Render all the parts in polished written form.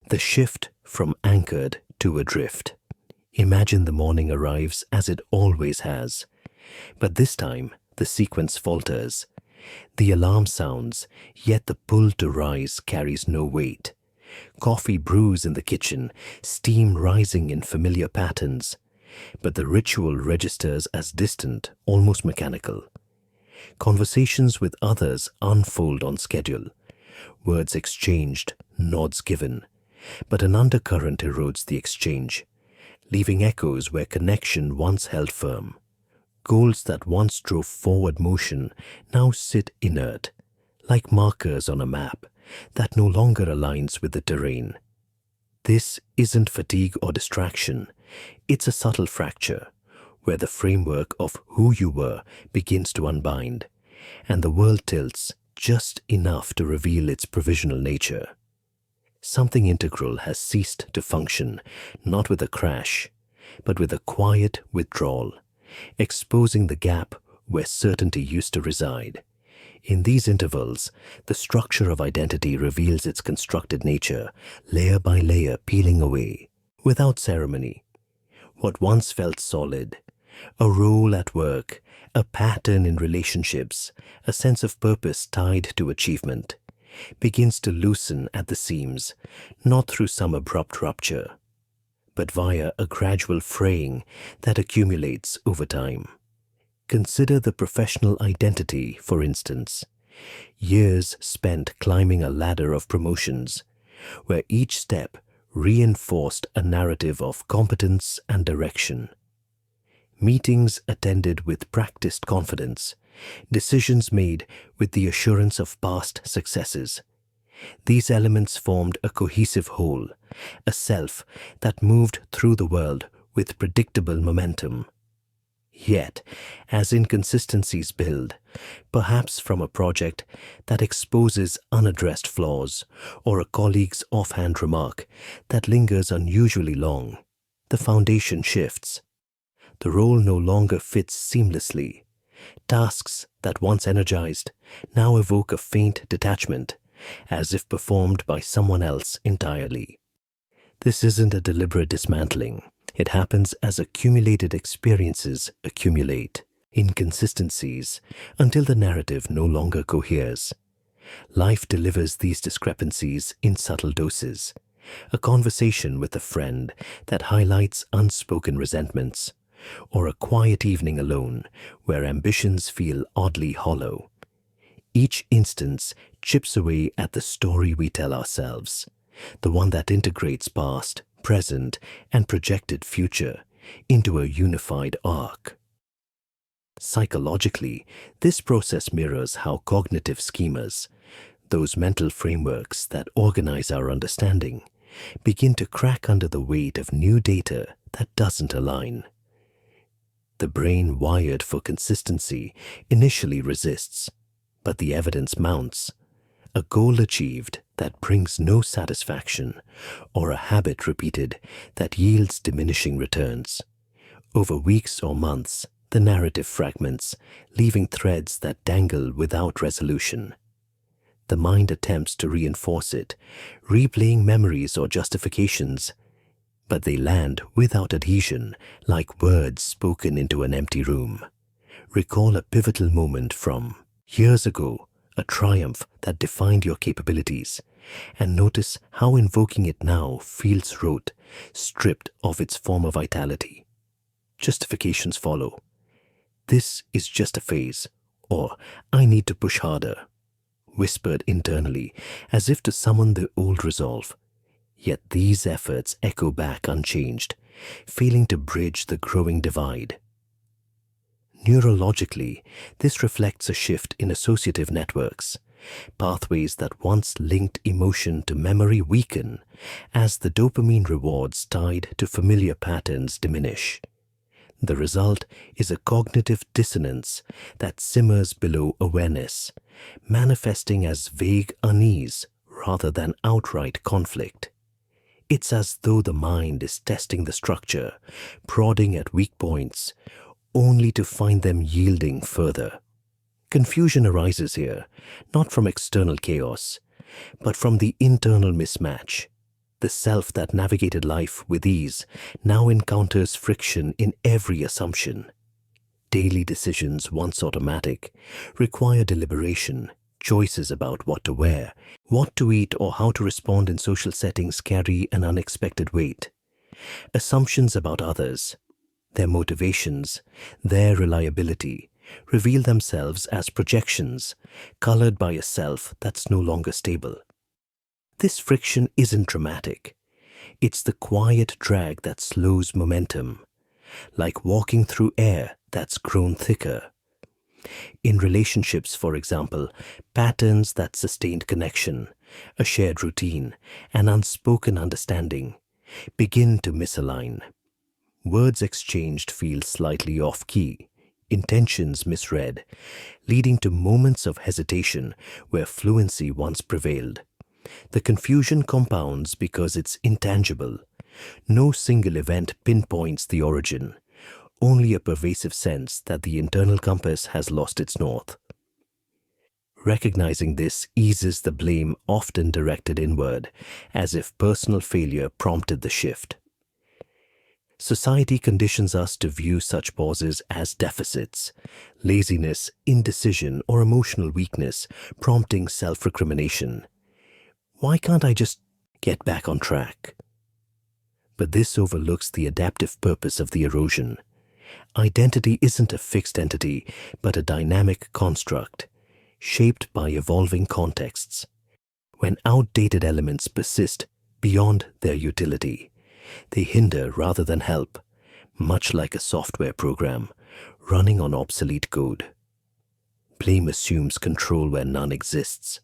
The shift from anchored to adrift. Imagine the morning arrives as it always has. But this time, the sequence falters. The alarm sounds, yet the pull to rise carries no weight. Coffee brews in the kitchen, steam rising in familiar patterns. But the ritual registers as distant, almost mechanical. Conversations with others unfold on schedule. Words exchanged, nods given. But an undercurrent erodes the exchange, leaving echoes where connection once held firm. Goals that once drove forward motion now sit inert, like markers on a map that no longer aligns with the terrain. This isn't fatigue or distraction, it's a subtle fracture, where the framework of who you were begins to unbind, and the world tilts just enough to reveal its provisional nature. Something integral has ceased to function, not with a crash, but with a quiet withdrawal, exposing the gap where certainty used to reside. In these intervals, the structure of identity reveals its constructed nature, layer by layer peeling away, without ceremony. What once felt solid, a role at work, a pattern in relationships, a sense of purpose tied to achievement, begins to loosen at the seams, not through some abrupt rupture, but via a gradual fraying that accumulates over time. Consider the professional identity, for instance. Years spent climbing a ladder of promotions, where each step reinforced a narrative of competence and direction. Meetings attended with practiced confidence, decisions made with the assurance of past successes. These elements formed a cohesive whole, a self that moved through the world with predictable momentum. Yet, as inconsistencies build, perhaps from a project that exposes unaddressed flaws or a colleague's offhand remark that lingers unusually long, the foundation shifts. The role no longer fits seamlessly. Tasks that once energized now evoke a faint detachment, as if performed by someone else entirely. This isn't a deliberate dismantling. It happens as accumulated experiences accumulate, inconsistencies, until the narrative no longer coheres. Life delivers these discrepancies in subtle doses. A conversation with a friend that highlights unspoken resentments, or a quiet evening alone where ambitions feel oddly hollow. Each instance chips away at the story we tell ourselves, the one that integrates past, present, and projected future into a unified arc. Psychologically, this process mirrors how cognitive schemas, those mental frameworks that organize our understanding, begin to crack under the weight of new data that doesn't align. The brain wired for consistency initially resists, but the evidence mounts. A goal achieved that brings no satisfaction, or a habit repeated that yields diminishing returns. Over weeks or months, the narrative fragments, leaving threads that dangle without resolution. The mind attempts to reinforce it, replaying memories or justifications, but they land without adhesion, like words spoken into an empty room. Recall a pivotal moment from years ago, a triumph that defined your capabilities, and notice how invoking it now feels rote, stripped of its former vitality. Justifications follow. This is just a phase, or I need to push harder, whispered internally as if to summon the old resolve. Yet these efforts echo back unchanged, failing to bridge the growing divide. Neurologically, this reflects a shift in associative networks. Pathways that once linked emotion to memory weaken as the dopamine rewards tied to familiar patterns diminish. The result is a cognitive dissonance that simmers below awareness, manifesting as vague unease rather than outright conflict. It's as though the mind is testing the structure, prodding at weak points, only to find them yielding further. Confusion arises here, not from external chaos, but from the internal mismatch. The self that navigated life with ease now encounters friction in every assumption. Daily decisions, once automatic, require deliberation. Choices about what to wear, what to eat, or how to respond in social settings carry an unexpected weight. Assumptions about others, their motivations, their reliability, reveal themselves as projections, colored by a self that's no longer stable. This friction isn't dramatic. It's the quiet drag that slows momentum, like walking through air that's grown thicker. In relationships, for example, patterns that sustained connection, a shared routine, an unspoken understanding, begin to misalign. Words exchanged feel slightly off-key, intentions misread, leading to moments of hesitation where fluency once prevailed. The confusion compounds because it's intangible. No single event pinpoints the origin, only a pervasive sense that the internal compass has lost its north. Recognizing this eases the blame often directed inward, as if personal failure prompted the shift. Society conditions us to view such pauses as deficits, laziness, indecision, or emotional weakness, prompting self-recrimination. Why can't I just get back on track? But this overlooks the adaptive purpose of the erosion. Identity isn't a fixed entity, but a dynamic construct, shaped by evolving contexts. When outdated elements persist beyond their utility, they hinder rather than help, much like a software program running on obsolete code. Blame assumes control where none exists.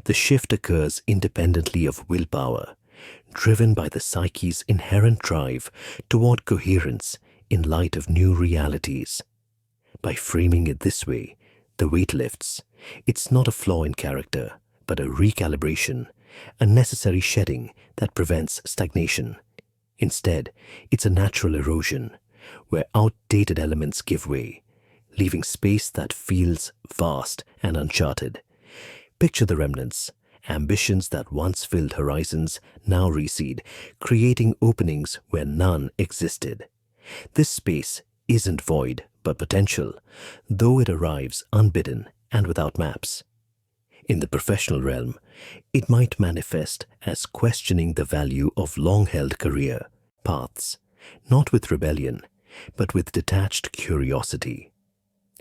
The shift occurs independently of willpower, driven by the psyche's inherent drive toward coherence in light of new realities. By framing it this way, the weight lifts. It's not a flaw in character, but a recalibration, a necessary shedding that prevents stagnation. Instead, it's a natural erosion, where outdated elements give way, leaving space that feels vast and uncharted. Picture the remnants. Ambitions that once filled horizons now recede, creating openings where none existed. This space isn't void, but potential, though it arrives unbidden and without maps. In the professional realm, it might manifest as questioning the value of long-held career paths, not with rebellion, but with detached curiosity.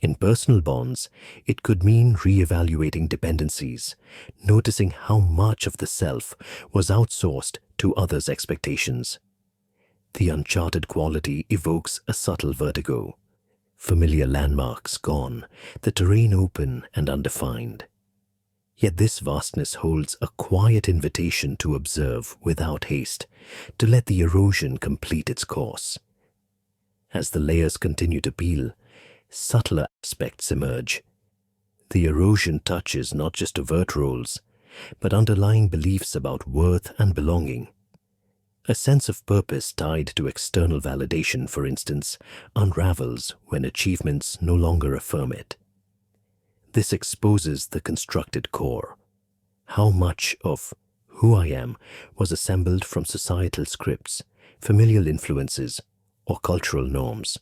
In personal bonds, it could mean re-evaluating dependencies, noticing how much of the self was outsourced to others' expectations. The uncharted quality evokes a subtle vertigo. Familiar landmarks gone, the terrain open and undefined. Yet this vastness holds a quiet invitation to observe without haste, to let the erosion complete its course. As the layers continue to peel, subtler aspects emerge. The erosion touches not just overt roles, but underlying beliefs about worth and belonging. A sense of purpose tied to external validation, for instance, unravels when achievements no longer affirm it. This exposes the constructed core. How much of who I am was assembled from societal scripts, familial influences, or cultural norms.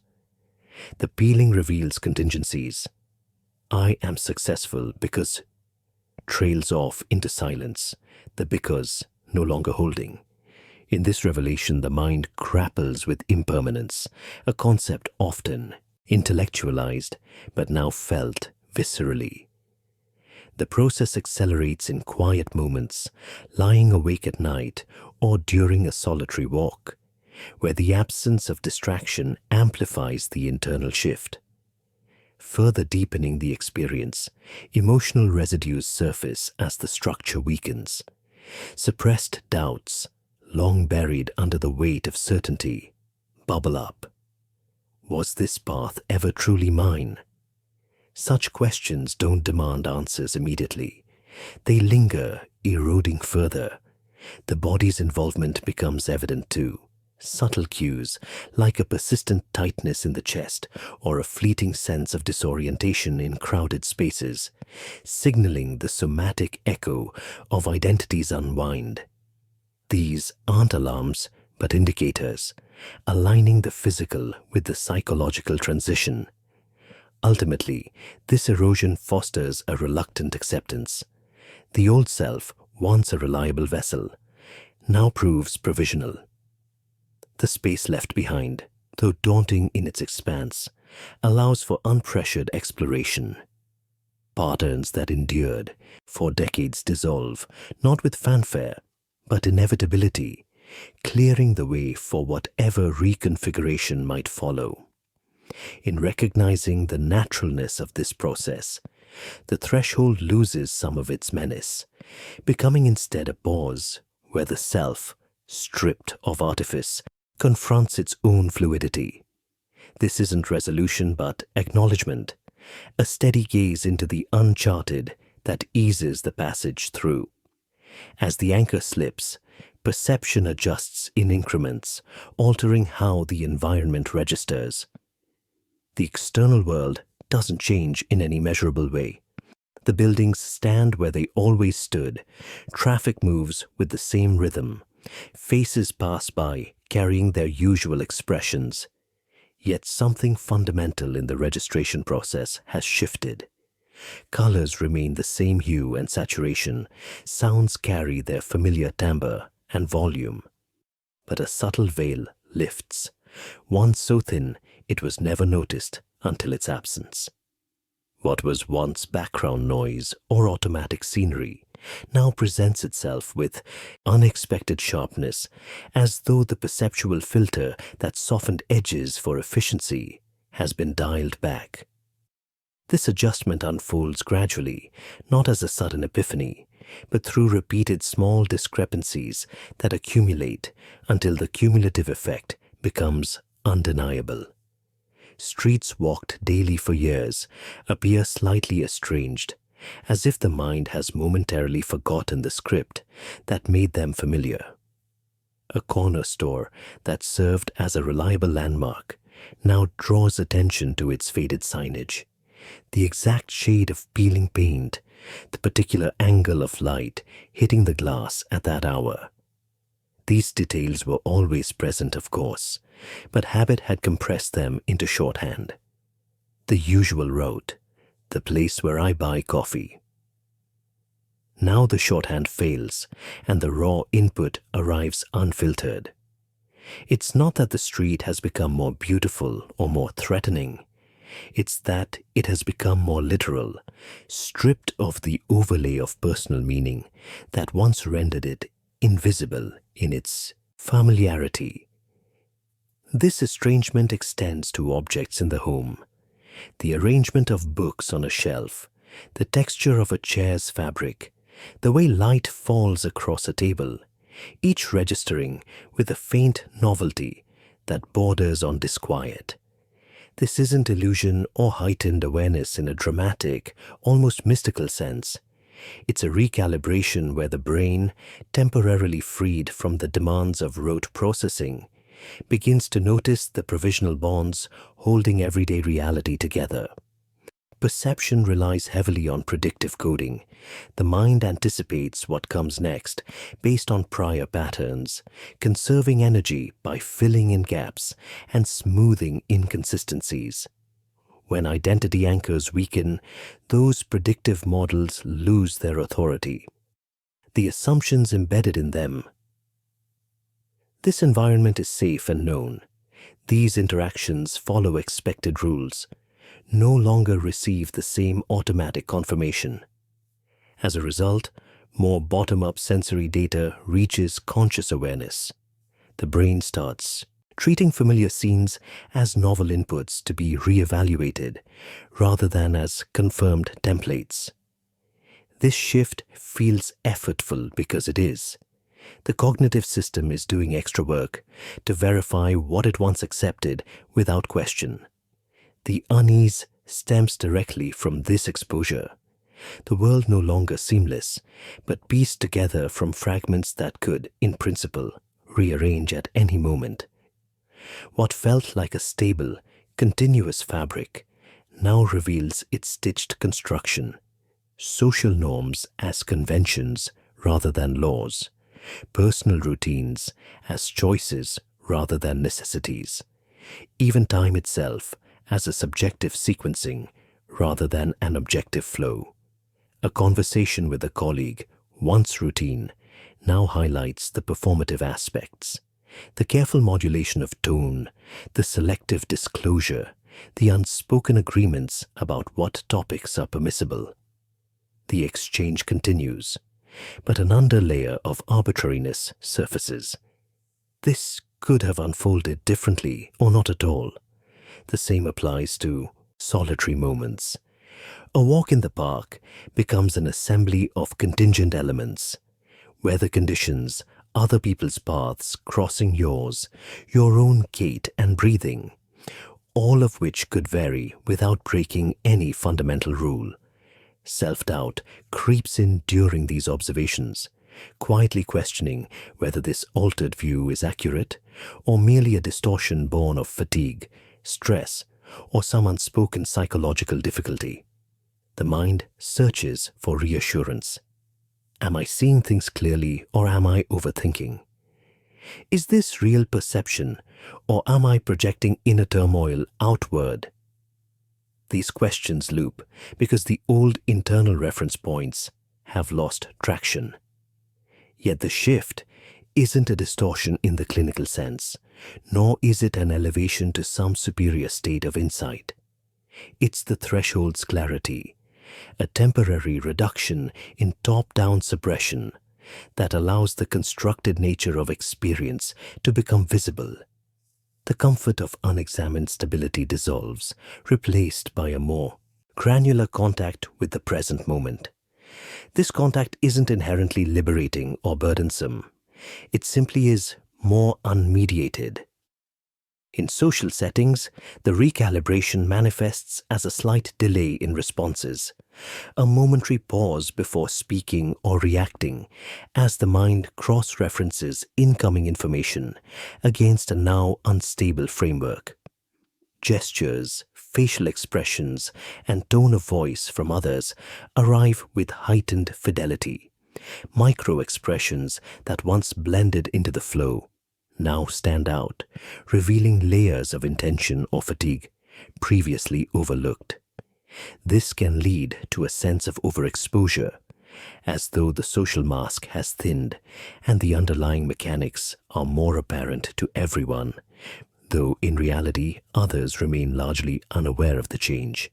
The peeling reveals contingencies. I am successful because trails off into silence, the because no longer holding. In this revelation, the mind grapples with impermanence, a concept often intellectualized but now felt viscerally. The process accelerates in quiet moments, lying awake at night or during a solitary walk, where the absence of distraction amplifies the internal shift. Further deepening the experience, emotional residues surface as the structure weakens. Suppressed doubts, long buried under the weight of certainty, bubble up. Was this path ever truly mine? Such questions don't demand answers immediately. They linger, eroding further. The body's involvement becomes evident too. Subtle cues, like a persistent tightness in the chest or a fleeting sense of disorientation in crowded spaces, signaling the somatic echo of identity's unwind. These aren't alarms, but indicators, aligning the physical with the psychological transition. Ultimately, this erosion fosters a reluctant acceptance. The old self, once a reliable vessel, now proves provisional. The space left behind, though daunting in its expanse, allows for unpressured exploration. Patterns that endured for decades dissolve, not with fanfare, but inevitability, clearing the way for whatever reconfiguration might follow. In recognizing the naturalness of this process, the threshold loses some of its menace, becoming instead a pause where the self, stripped of artifice, confronts its own fluidity. This isn't resolution but acknowledgement, a steady gaze into the uncharted that eases the passage through. As the anchor slips, perception adjusts in increments, altering how the environment registers. The external world doesn't change in any measurable way. The buildings stand where they always stood. Traffic moves with the same rhythm. Faces pass by, carrying their usual expressions. Yet something fundamental in the registration process has shifted. Colors remain the same hue and saturation. Sounds carry their familiar timbre and volume. But a subtle veil lifts, one so thin it was never noticed until its absence. What was once background noise or automatic scenery now presents itself with unexpected sharpness, as though the perceptual filter that softened edges for efficiency has been dialed back. This adjustment unfolds gradually, not as a sudden epiphany, but through repeated small discrepancies that accumulate until the cumulative effect becomes undeniable. Streets walked daily for years appear slightly estranged, as if the mind has momentarily forgotten the script that made them familiar. A corner store that served as a reliable landmark now draws attention to its faded signage. The exact shade of peeling paint, the particular angle of light hitting the glass at that hour. These details were always present, of course, but habit had compressed them into shorthand. The usual route, the place where I buy coffee. Now the shorthand fails, and the raw input arrives unfiltered. It's not that the street has become more beautiful or more threatening. It's that it has become more literal, stripped of the overlay of personal meaning that once rendered it invisible in its familiarity. This estrangement extends to objects in the home. The arrangement of books on a shelf, the texture of a chair's fabric, the way light falls across a table, each registering with a faint novelty that borders on disquiet. This isn't illusion or heightened awareness in a dramatic, almost mystical sense. It's a recalibration where the brain, temporarily freed from the demands of rote processing, begins to notice the provisional bonds holding everyday reality together. Perception relies heavily on predictive coding. The mind anticipates what comes next based on prior patterns, conserving energy by filling in gaps and smoothing inconsistencies. When identity anchors weaken, those predictive models lose their authority. The assumptions embedded in them. This environment is safe and known. These interactions follow expected rules, no longer receive the same automatic confirmation. As a result, more bottom-up sensory data reaches conscious awareness. The brain starts treating familiar scenes as novel inputs to be re-evaluated rather than as confirmed templates. This shift feels effortful because it is. The cognitive system is doing extra work to verify what it once accepted without question. The unease stems directly from this exposure. The world no longer seamless, but pieced together from fragments that could, in principle, rearrange at any moment. What felt like a stable, continuous fabric now reveals its stitched construction, social norms as conventions rather than laws, personal routines as choices rather than necessities, even time itself as a subjective sequencing rather than an objective flow. A conversation with a colleague, once routine, now highlights the performative aspects, the careful modulation of tone, the selective disclosure, the unspoken agreements about what topics are permissible. The exchange continues, but an underlayer of arbitrariness surfaces. This could have unfolded differently or not at all. The same applies to solitary moments. A walk in the park becomes an assembly of contingent elements. Weather conditions, other people's paths crossing yours, your own gait and breathing, all of which could vary without breaking any fundamental rule. Self-doubt creeps in during these observations, quietly questioning whether this altered view is accurate or merely a distortion born of fatigue, stress, or some unspoken psychological difficulty. The mind searches for reassurance. Am I seeing things clearly or am I overthinking? Is this real perception or am I projecting inner turmoil outward? These questions loop because the old internal reference points have lost traction. Yet the shift isn't a distortion in the clinical sense, nor is it an elevation to some superior state of insight. It's the threshold's clarity, a temporary reduction in top-down suppression that allows the constructed nature of experience to become visible. The comfort of unexamined stability dissolves, replaced by a more granular contact with the present moment. This contact isn't inherently liberating or burdensome. It simply is more unmediated. In social settings, the recalibration manifests as a slight delay in responses, a momentary pause before speaking or reacting as the mind cross-references incoming information against a now unstable framework. Gestures, facial expressions, and tone of voice from others arrive with heightened fidelity. Micro-expressions that once blended into the flow now stand out, revealing layers of intention or fatigue previously overlooked. This can lead to a sense of overexposure, as though the social mask has thinned and the underlying mechanics are more apparent to everyone, though in reality others remain largely unaware of the change.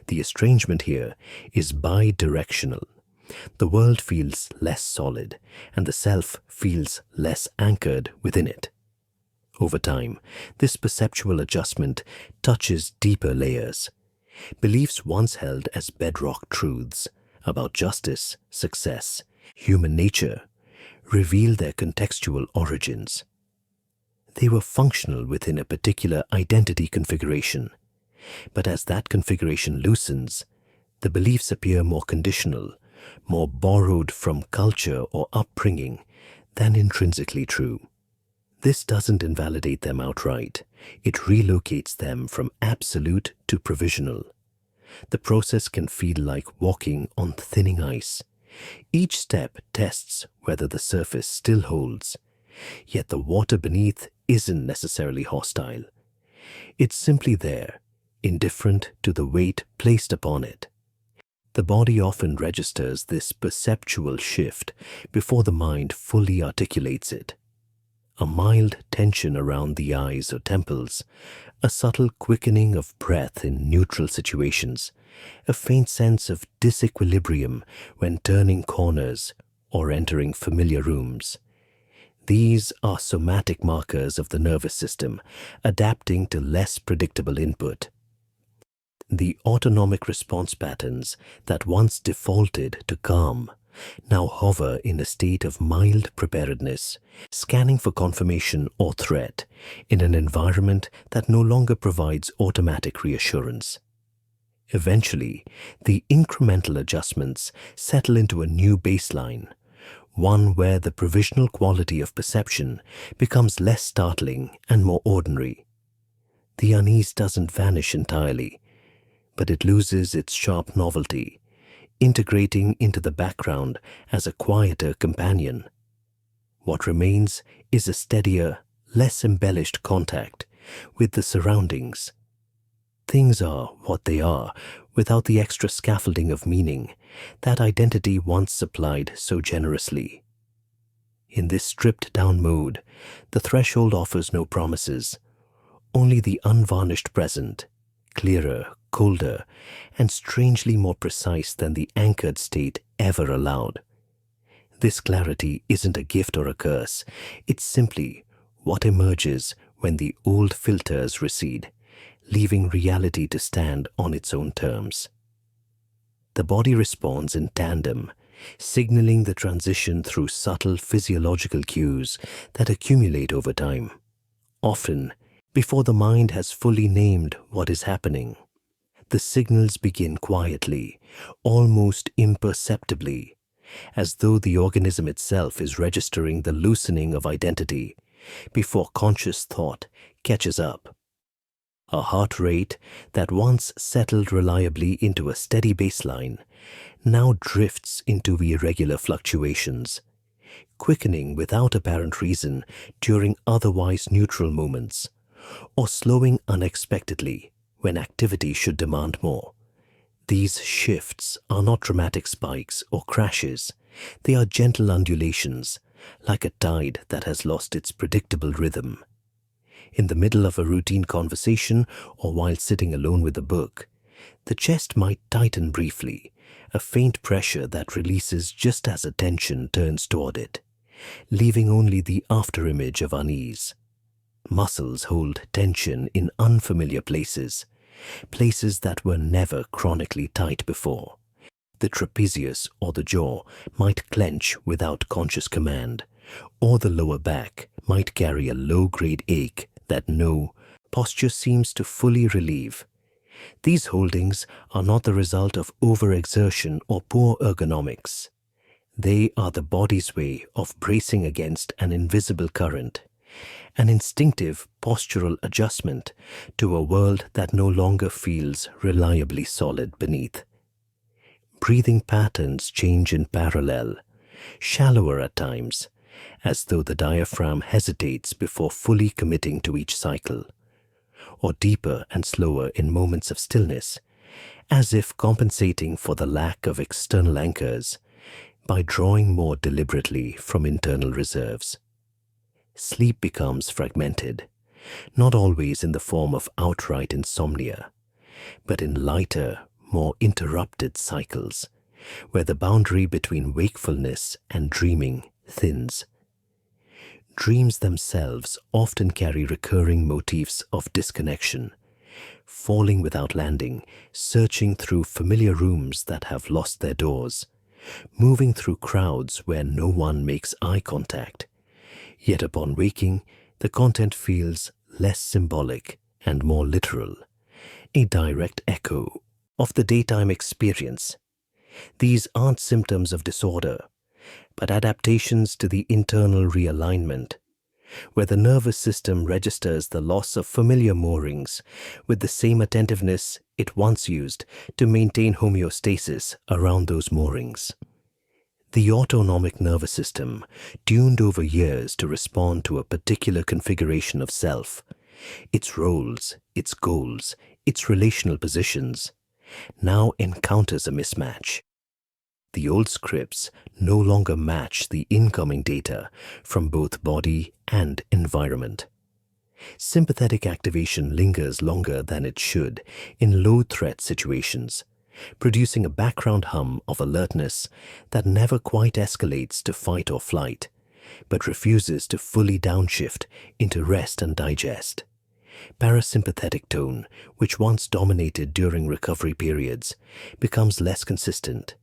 The estrangement here is bidirectional. The world feels less solid, and the self feels less anchored within it. Over time, this perceptual adjustment touches deeper layers. Beliefs once held as bedrock truths about justice, success, human nature, reveal their contextual origins. They were functional within a particular identity configuration, but as that configuration loosens, the beliefs appear more conditional, more borrowed from culture or upbringing than intrinsically true. This doesn't invalidate them outright. It relocates them from absolute to provisional. The process can feel like walking on thinning ice. Each step tests whether the surface still holds, yet the water beneath isn't necessarily hostile. It's simply there, indifferent to the weight placed upon it. The body often registers this perceptual shift before the mind fully articulates it. A mild tension around the eyes or temples, a subtle quickening of breath in neutral situations, a faint sense of disequilibrium when turning corners or entering familiar rooms. These are somatic markers of the nervous system adapting to less predictable input. The autonomic response patterns that once defaulted to calm now hover in a state of mild preparedness, scanning for confirmation or threat in an environment that no longer provides automatic reassurance. Eventually, the incremental adjustments settle into a new baseline, one where the provisional quality of perception becomes less startling and more ordinary. The unease doesn't vanish entirely, but it loses its sharp novelty, integrating into the background as a quieter companion. What remains is a steadier, less embellished contact with the surroundings. Things are what they are without the extra scaffolding of meaning that identity once supplied so generously. In this stripped-down mode, the threshold offers no promises, only the unvarnished present, clearer, colder, and strangely more precise than the anchored state ever allowed. This clarity isn't a gift or a curse, it's simply what emerges when the old filters recede, leaving reality to stand on its own terms. The body responds in tandem, signaling the transition through subtle physiological cues that accumulate over time, often before the mind has fully named what is happening. The signals begin quietly, almost imperceptibly, as though the organism itself is registering the loosening of identity before conscious thought catches up. A heart rate that once settled reliably into a steady baseline now drifts into irregular fluctuations, quickening without apparent reason during otherwise neutral moments, or slowing unexpectedly when activity should demand more. These shifts are not dramatic spikes or crashes. They are gentle undulations, like a tide that has lost its predictable rhythm. In the middle of a routine conversation or while sitting alone with a book, the chest might tighten briefly, a faint pressure that releases just as attention turns toward it, leaving only the afterimage of unease. Muscles hold tension in unfamiliar places, places that were never chronically tight before. The trapezius or the jaw might clench without conscious command, or the lower back might carry a low-grade ache that no posture seems to fully relieve. These holdings are not the result of overexertion or poor ergonomics. They are the body's way of bracing against an invisible current, an instinctive postural adjustment to a world that no longer feels reliably solid beneath. Breathing patterns change in parallel, shallower at times, as though the diaphragm hesitates before fully committing to each cycle, or deeper and slower in moments of stillness, as if compensating for the lack of external anchors by drawing more deliberately from internal reserves. Sleep becomes fragmented, not always in the form of outright insomnia, but in lighter, more interrupted cycles, where the boundary between wakefulness and dreaming thins. Dreams themselves often carry recurring motifs of disconnection, falling without landing, searching through familiar rooms that have lost their doors, moving through crowds where no one makes eye contact. Yet upon waking, the content feels less symbolic and more literal, a direct echo of the daytime experience. These aren't symptoms of disorder, but adaptations to the internal realignment, where the nervous system registers the loss of familiar moorings with the same attentiveness it once used to maintain homeostasis around those moorings. The autonomic nervous system, tuned over years to respond to a particular configuration of self, its roles, its goals, its relational positions, now encounters a mismatch. The old scripts no longer match the incoming data from both body and environment. Sympathetic activation lingers longer than it should in low-threat situations, producing a background hum of alertness that never quite escalates to fight or flight, but refuses to fully downshift into rest and digest. Parasympathetic tone, which once dominated during recovery periods, becomes less consistent,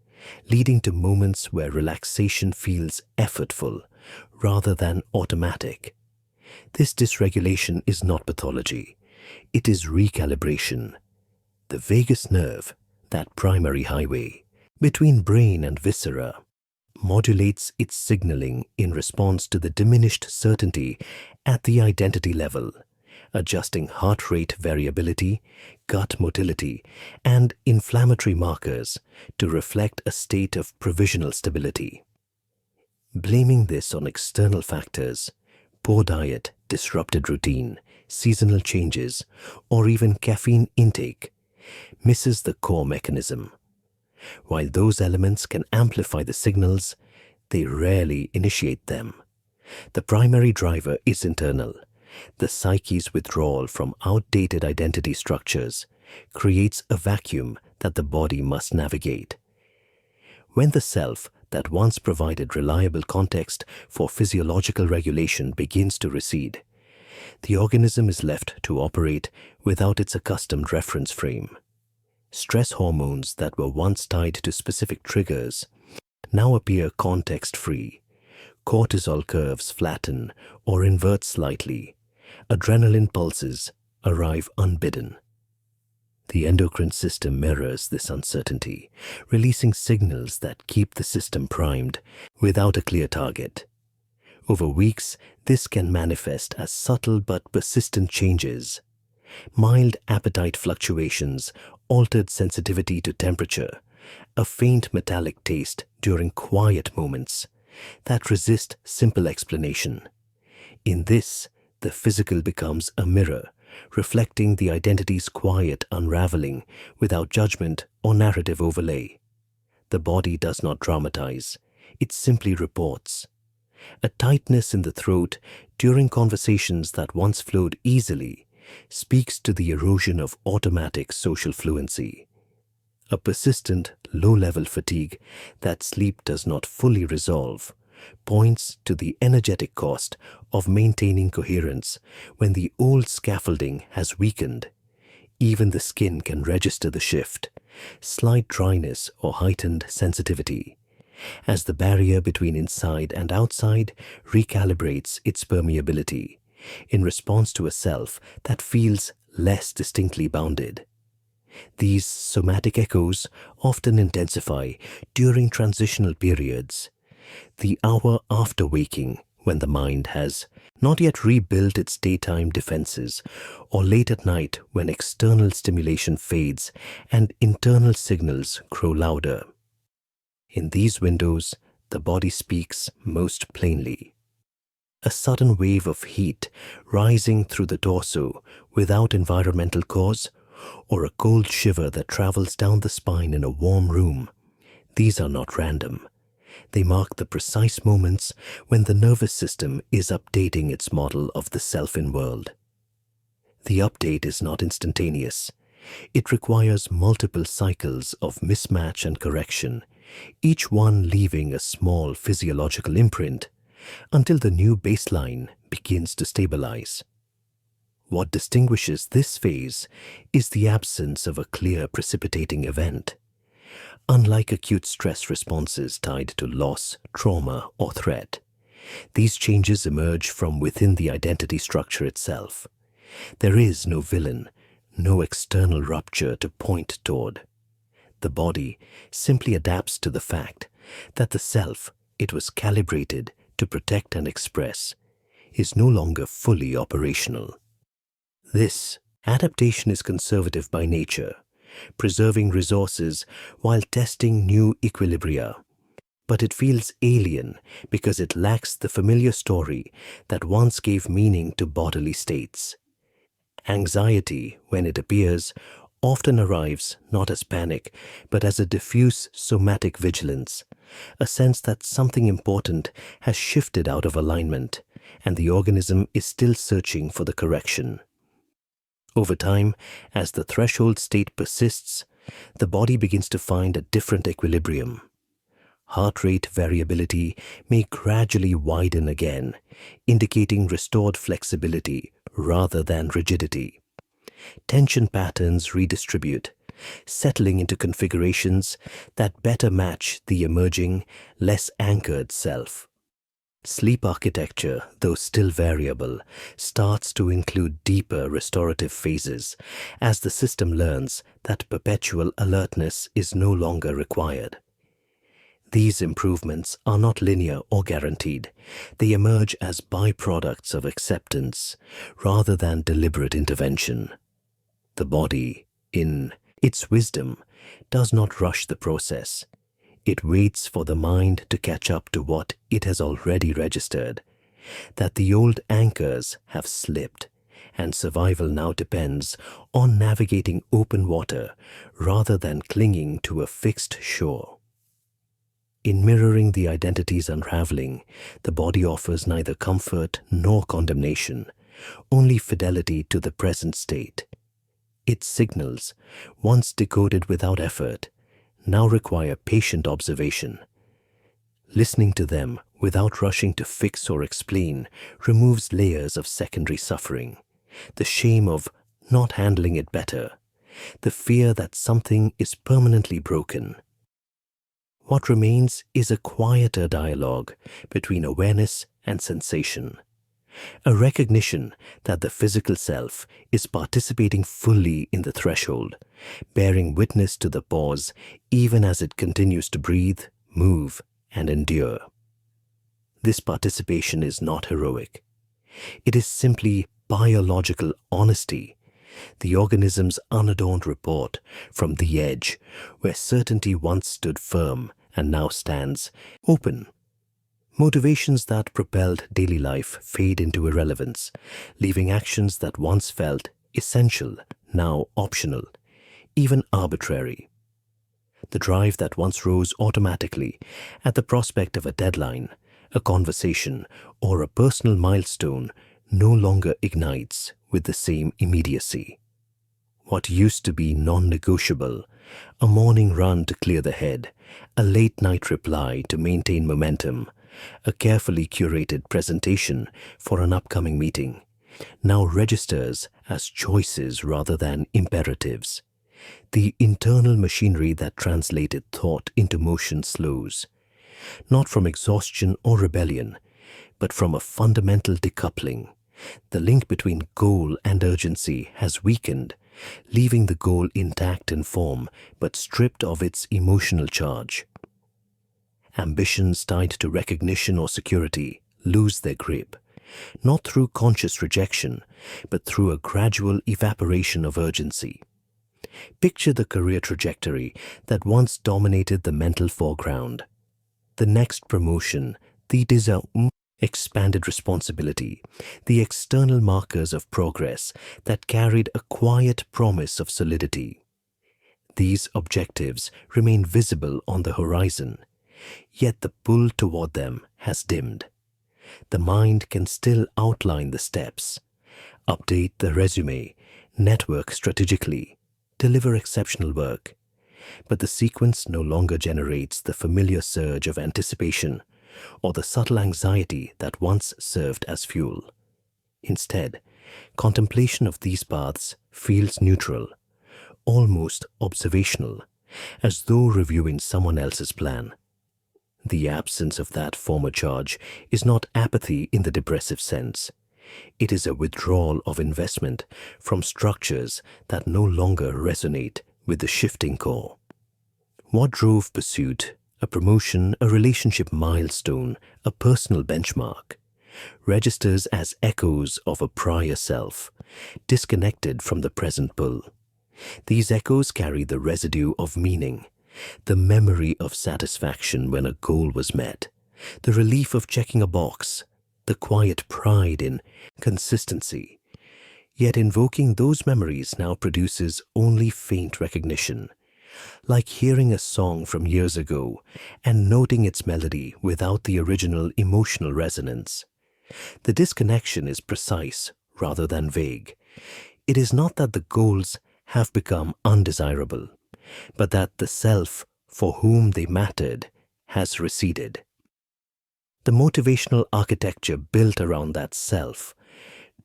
leading to moments where relaxation feels effortful rather than automatic. This dysregulation is not pathology. It is recalibration. The vagus nerve, that primary highway between brain and viscera, modulates its signaling in response to the diminished certainty at the identity level, adjusting heart rate variability, gut motility, and inflammatory markers to reflect a state of provisional stability. Blaming this on external factors, poor diet, disrupted routine, seasonal changes, or even caffeine intake, misses the core mechanism. While those elements can amplify the signals, they rarely initiate them. The primary driver is internal. The psyche's withdrawal from outdated identity structures creates a vacuum that the body must navigate. When the self that once provided reliable context for physiological regulation begins to recede, the organism is left to operate without its accustomed reference frame. Stress hormones that were once tied to specific triggers now appear context-free. Cortisol curves flatten or invert slightly. Adrenaline pulses arrive unbidden. The endocrine system mirrors this uncertainty, releasing signals that keep the system primed without a clear target. Over weeks, this can manifest as subtle but persistent changes. Mild appetite fluctuations, altered sensitivity to temperature, a faint metallic taste during quiet moments that resist simple explanation. In this, the physical becomes a mirror, reflecting the identity's quiet unraveling without judgment or narrative overlay. The body does not dramatize, it simply reports. A tightness in the throat during conversations that once flowed easily speaks to the erosion of automatic social fluency. A persistent, low-level fatigue that sleep does not fully resolve points to the energetic cost of maintaining coherence when the old scaffolding has weakened. Even the skin can register the shift, slight dryness or heightened sensitivity, as the barrier between inside and outside recalibrates its permeability in response to a self that feels less distinctly bounded. These somatic echoes often intensify during transitional periods, the hour after waking, when the mind has not yet rebuilt its daytime defenses, or late at night when external stimulation fades and internal signals grow louder. In these windows, the body speaks most plainly. A sudden wave of heat rising through the torso without environmental cause, or a cold shiver that travels down the spine in a warm room. These are not random. They mark the precise moments when the nervous system is updating its model of the self-in-world. The update is not instantaneous. It requires multiple cycles of mismatch and correction, each one leaving a small physiological imprint until the new baseline begins to stabilize. What distinguishes this phase is the absence of a clear precipitating event. Unlike acute stress responses tied to loss, trauma, or threat, these changes emerge from within the identity structure itself. There is no villain, no external rupture to point toward. The body simply adapts to the fact that the self it was calibrated to protect and express is no longer fully operational. This adaptation is conservative by nature, preserving resources while testing new equilibria. But it feels alien because it lacks the familiar story that once gave meaning to bodily states. Anxiety, when it appears, often arrives not as panic, but as a diffuse somatic vigilance, a sense that something important has shifted out of alignment, and the organism is still searching for the correction. Over time, as the threshold state persists, the body begins to find a different equilibrium. Heart rate variability may gradually widen again, indicating restored flexibility rather than rigidity. Tension patterns redistribute, settling into configurations that better match the emerging, less anchored self. Sleep architecture, though still variable, starts to include deeper restorative phases as the system learns that perpetual alertness is no longer required. These improvements are not linear or guaranteed. They emerge as byproducts of acceptance rather than deliberate intervention. The body, in its wisdom, does not rush the process. It waits for the mind to catch up to what it has already registered, that the old anchors have slipped, and survival now depends on navigating open water rather than clinging to a fixed shore. In mirroring the identity's unraveling, the body offers neither comfort nor condemnation, only fidelity to the present state. Its signals, once decoded without effort, now require patient observation. Listening to them without rushing to fix or explain removes layers of secondary suffering, the shame of not handling it better, the fear that something is permanently broken. What remains is a quieter dialogue between awareness and sensation, a recognition that the physical self is participating fully in the threshold, bearing witness to the pause even as it continues to breathe, move, and endure. This participation is not heroic. It is simply biological honesty, the organism's unadorned report from the edge where certainty once stood firm and now stands open. Motivations that propelled daily life fade into irrelevance, leaving actions that once felt essential now optional, even arbitrary. The drive that once rose automatically at the prospect of a deadline, a conversation, or a personal milestone no longer ignites with the same immediacy. What used to be non-negotiable, a morning run to clear the head, a late-night reply to maintain momentum, a carefully curated presentation for an upcoming meeting, now registers as choices rather than imperatives. The internal machinery that translated thought into motion slows, not from exhaustion or rebellion, but from a fundamental decoupling. The link between goal and urgency has weakened, leaving the goal intact in form but stripped of its emotional charge. Ambitions tied to recognition or security lose their grip, not through conscious rejection, but through a gradual evaporation of urgency. Picture the career trajectory that once dominated the mental foreground. The next promotion, the expanded responsibility, the external markers of progress that carried a quiet promise of solidity. These objectives remain visible on the horizon, yet the pull toward them has dimmed. The mind can still outline the steps, update the resume, network strategically, deliver exceptional work, but the sequence no longer generates the familiar surge of anticipation or the subtle anxiety that once served as fuel. Instead, contemplation of these paths feels neutral, almost observational, as though reviewing someone else's plan. The absence of that former charge is not apathy in the depressive sense. It is a withdrawal of investment from structures that no longer resonate with the shifting core. What drove pursuit, a promotion, a relationship milestone, a personal benchmark, registers as echoes of a prior self, disconnected from the present pull. These echoes carry the residue of meaning, the memory of satisfaction when a goal was met, the relief of checking a box, the quiet pride in consistency. Yet invoking those memories now produces only faint recognition, like hearing a song from years ago and noting its melody without the original emotional resonance. The disconnection is precise rather than vague. It is not that the goals have become undesirable, but that the self for whom they mattered has receded. The motivational architecture built around that self,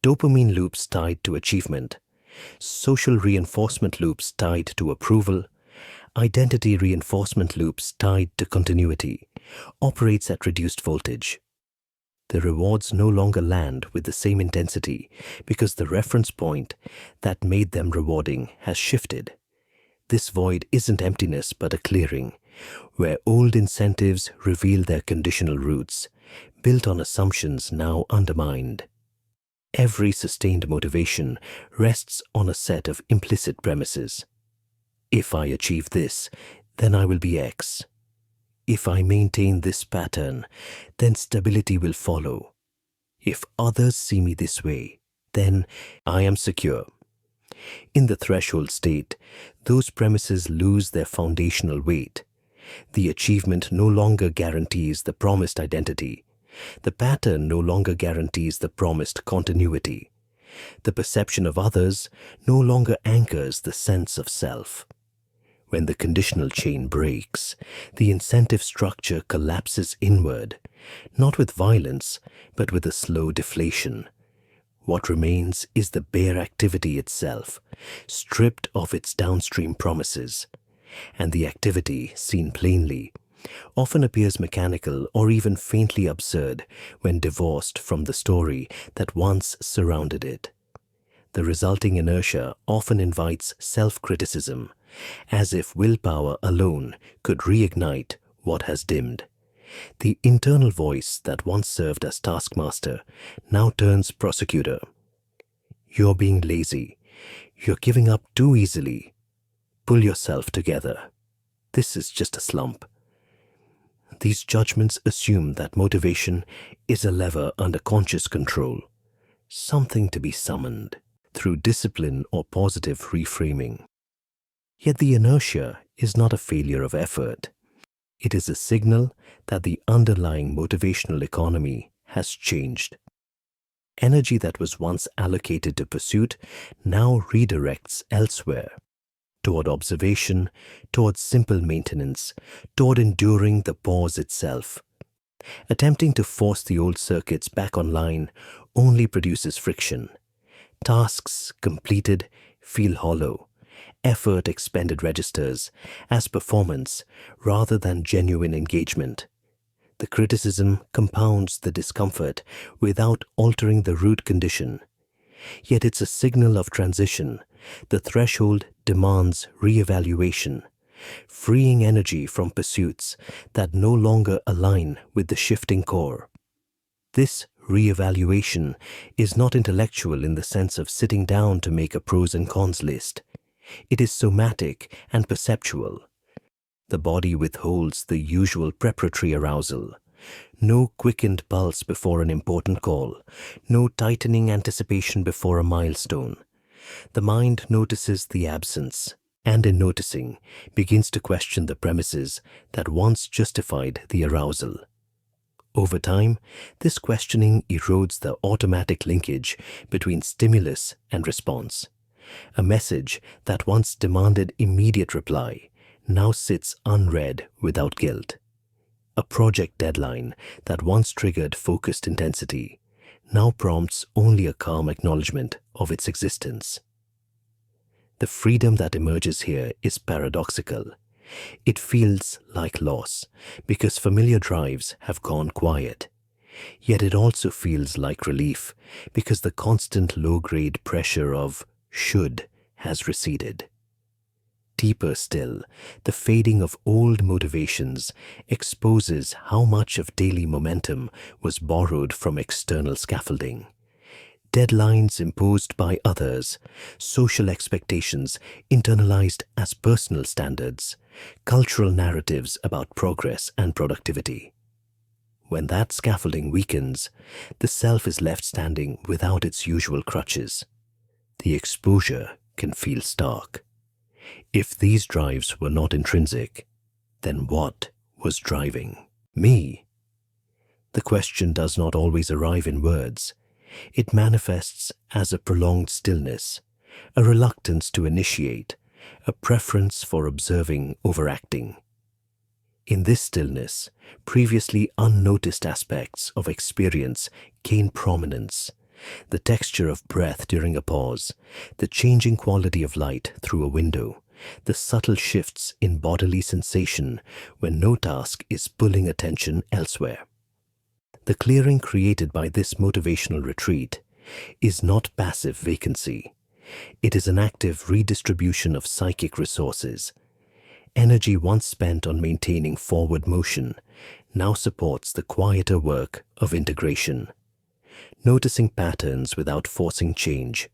dopamine loops tied to achievement, social reinforcement loops tied to approval, identity reinforcement loops tied to continuity, operates at reduced voltage. The rewards no longer land with the same intensity because the reference point that made them rewarding has shifted. This void isn't emptiness but a clearing, where old incentives reveal their conditional roots, built on assumptions now undermined. Every sustained motivation rests on a set of implicit premises. If I achieve this, then I will be X. If I maintain this pattern, then stability will follow. If others see me this way, then I am secure. In the threshold state, those premises lose their foundational weight. The achievement no longer guarantees the promised identity. The pattern no longer guarantees the promised continuity. The perception of others no longer anchors the sense of self. When the conditional chain breaks, the incentive structure collapses inward, not with violence, but with a slow deflation. What remains is the bare activity itself, stripped of its downstream promises. And the activity, seen plainly, often appears mechanical or even faintly absurd when divorced from the story that once surrounded it. The resulting inertia often invites self-criticism, as if willpower alone could reignite what has dimmed. The internal voice that once served as taskmaster now turns prosecutor. You're being lazy. You're giving up too easily. Pull yourself together. This is just a slump. These judgments assume that motivation is a lever under conscious control, something to be summoned through discipline or positive reframing. Yet the inertia is not a failure of effort. It is a signal that the underlying motivational economy has changed. Energy that was once allocated to pursuit now redirects elsewhere, toward observation, toward simple maintenance, toward enduring the pause itself. Attempting to force the old circuits back online only produces friction. Tasks completed feel hollow. Effort expended registers as performance rather than genuine engagement. The criticism compounds the discomfort without altering the root condition. Yet it's a signal of transition. The threshold demands re-evaluation, freeing energy from pursuits that no longer align with the shifting core. This re-evaluation is not intellectual in the sense of sitting down to make a pros and cons list. It is somatic and perceptual. The body withholds the usual preparatory arousal. No quickened pulse before an important call. No tightening anticipation before a milestone. The mind notices the absence, and in noticing, begins to question the premises that once justified the arousal. Over time, this questioning erodes the automatic linkage between stimulus and response. A message that once demanded immediate reply now sits unread without guilt. A project deadline that once triggered focused intensity now prompts only a calm acknowledgement of its existence. The freedom that emerges here is paradoxical. It feels like loss because familiar drives have gone quiet. Yet it also feels like relief because the constant low-grade pressure of should has receded. Deeper still, the fading of old motivations exposes how much of daily momentum was borrowed from external scaffolding. Deadlines imposed by others, social expectations internalized as personal standards, cultural narratives about progress and productivity. When that scaffolding weakens, the self is left standing without its usual crutches. The exposure can feel stark. If these drives were not intrinsic, then what was driving me? The question does not always arrive in words. It manifests as a prolonged stillness, a reluctance to initiate, a preference for observing over acting. In this stillness, previously unnoticed aspects of experience gain prominence. The texture of breath during a pause, the changing quality of light through a window, the subtle shifts in bodily sensation when no task is pulling attention elsewhere. The clearing created by this motivational retreat is not passive vacancy. It is an active redistribution of psychic resources. Energy once spent on maintaining forward motion now supports the quieter work of integration. Noticing patterns without forcing change,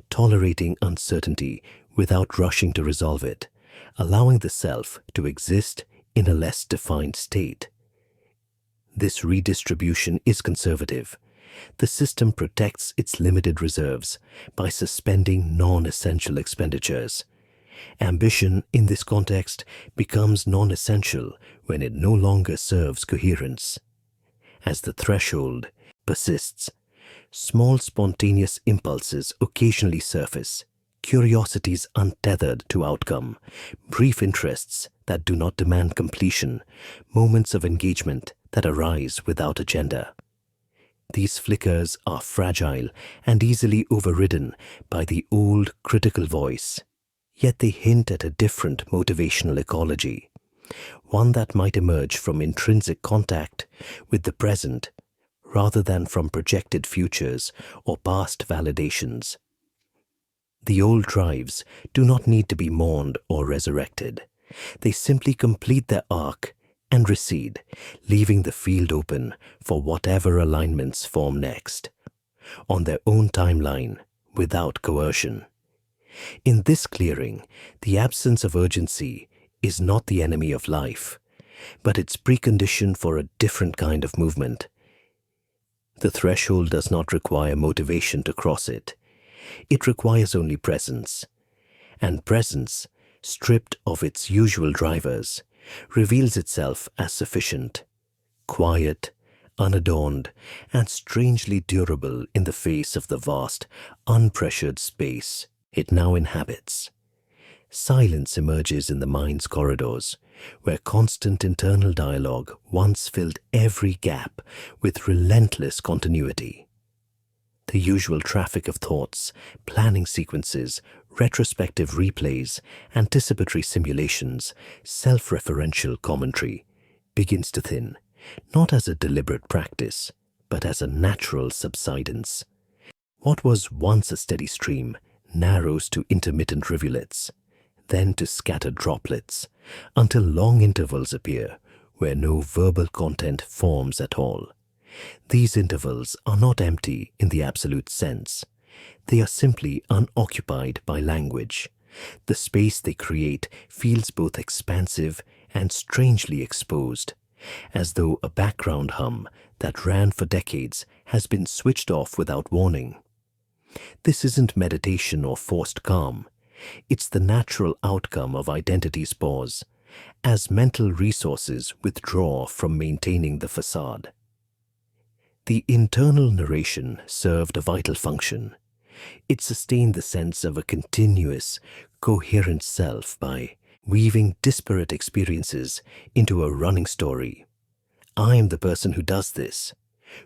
tolerating uncertainty without rushing to resolve it, allowing the self to exist in a less defined state. This redistribution is conservative. The system protects its limited reserves by suspending non-essential expenditures. Ambition in this context becomes non-essential when it no longer serves coherence. As the threshold persists, small spontaneous impulses occasionally surface, curiosities untethered to outcome, brief interests that do not demand completion, moments of engagement that arise without agenda. These flickers are fragile and easily overridden by the old critical voice, yet they hint at a different motivational ecology, one that might emerge from intrinsic contact with the present rather than from projected futures or past validations. The old drives do not need to be mourned or resurrected. They simply complete their arc and recede, leaving the field open for whatever alignments form next, on their own timeline, without coercion. In this clearing, the absence of urgency is not the enemy of life, but its precondition for a different kind of movement. The threshold does not require motivation to cross it. It requires only presence. And presence, stripped of its usual drivers, reveals itself as sufficient, quiet, unadorned, and strangely durable in the face of the vast, unpressured space it now inhabits. Silence emerges in the mind's corridors, where constant internal dialogue once filled every gap with relentless continuity. The usual traffic of thoughts, planning sequences, retrospective replays, anticipatory simulations, self-referential commentary begins to thin, not as a deliberate practice, but as a natural subsidence. What was once a steady stream narrows to intermittent rivulets, then to scattered droplets, until long intervals appear where no verbal content forms at all. These intervals are not empty in the absolute sense. They are simply unoccupied by language. The space they create feels both expansive and strangely exposed, as though a background hum that ran for decades has been switched off without warning. This isn't meditation or forced calm. It's the natural outcome of identity's pause, as mental resources withdraw from maintaining the facade. The internal narration served a vital function. It sustained the sense of a continuous, coherent self by weaving disparate experiences into a running story. I am the person who does this,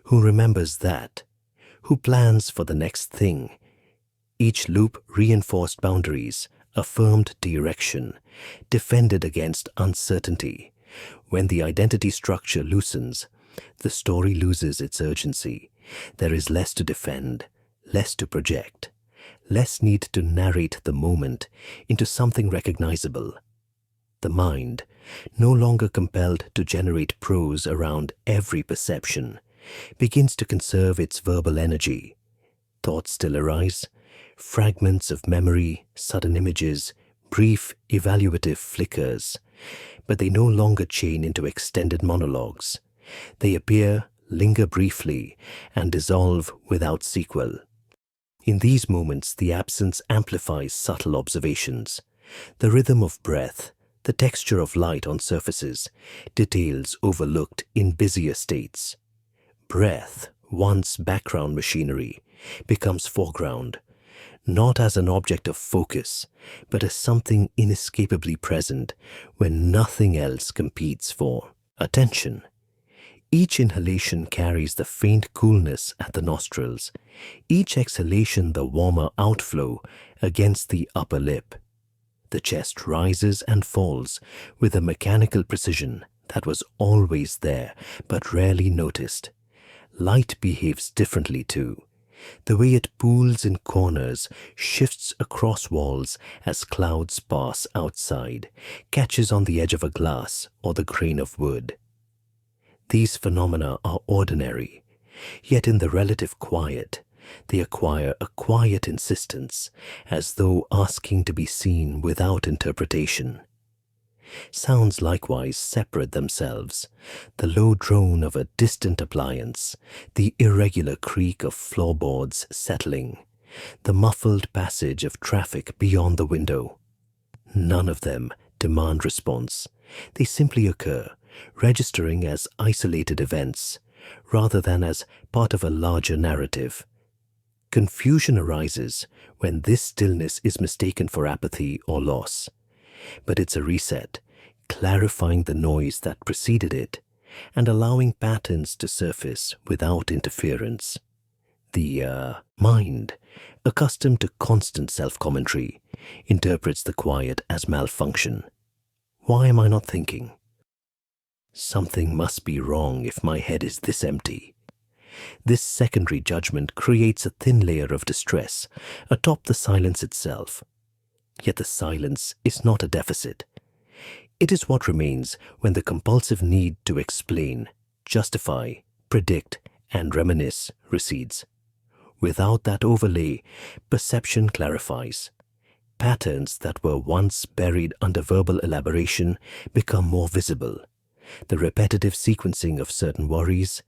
who remembers that, who plans for the next thing. Each loop reinforced boundaries, affirmed direction, defended against uncertainty. When the identity structure loosens, the story loses its urgency. There is less to defend, less to project, less need to narrate the moment into something recognizable. The mind, no longer compelled to generate prose around every perception, begins to conserve its verbal energy. Thoughts still arise, fragments of memory, sudden images, brief evaluative flickers, but they no longer chain into extended monologues. They appear, linger briefly, and dissolve without sequel. In these moments, the absence amplifies subtle observations. The rhythm of breath, the texture of light on surfaces, details overlooked in busier states. Breath, once background machinery, becomes foreground, not as an object of focus, but as something inescapably present when nothing else competes for attention. Each inhalation carries the faint coolness at the nostrils, each exhalation the warmer outflow against the upper lip. The chest rises and falls with a mechanical precision that was always there but rarely noticed. Light behaves differently too. The way it pools in corners, shifts across walls as clouds pass outside, catches on the edge of a glass or the grain of wood. These phenomena are ordinary, yet in the relative quiet, they acquire a quiet insistence, as though asking to be seen without interpretation. Sounds likewise separate themselves, the low drone of a distant appliance, the irregular creak of floorboards settling, the muffled passage of traffic beyond the window. None of them demand response. They simply occur, registering as isolated events, rather than as part of a larger narrative. Confusion arises when this stillness is mistaken for apathy or loss. But it's a reset, clarifying the noise that preceded it and allowing patterns to surface without interference. The mind, accustomed to constant self-commentary, interprets the quiet as malfunction. Why am I not thinking? Something must be wrong if my head is this empty. This secondary judgment creates a thin layer of distress atop the silence itself. Yet the silence is not a deficit. It is what remains when the compulsive need to explain, justify, predict, and reminisce recedes. Without that overlay, perception clarifies. Patterns that were once buried under verbal elaboration become more visible. The repetitive sequencing of certain worries,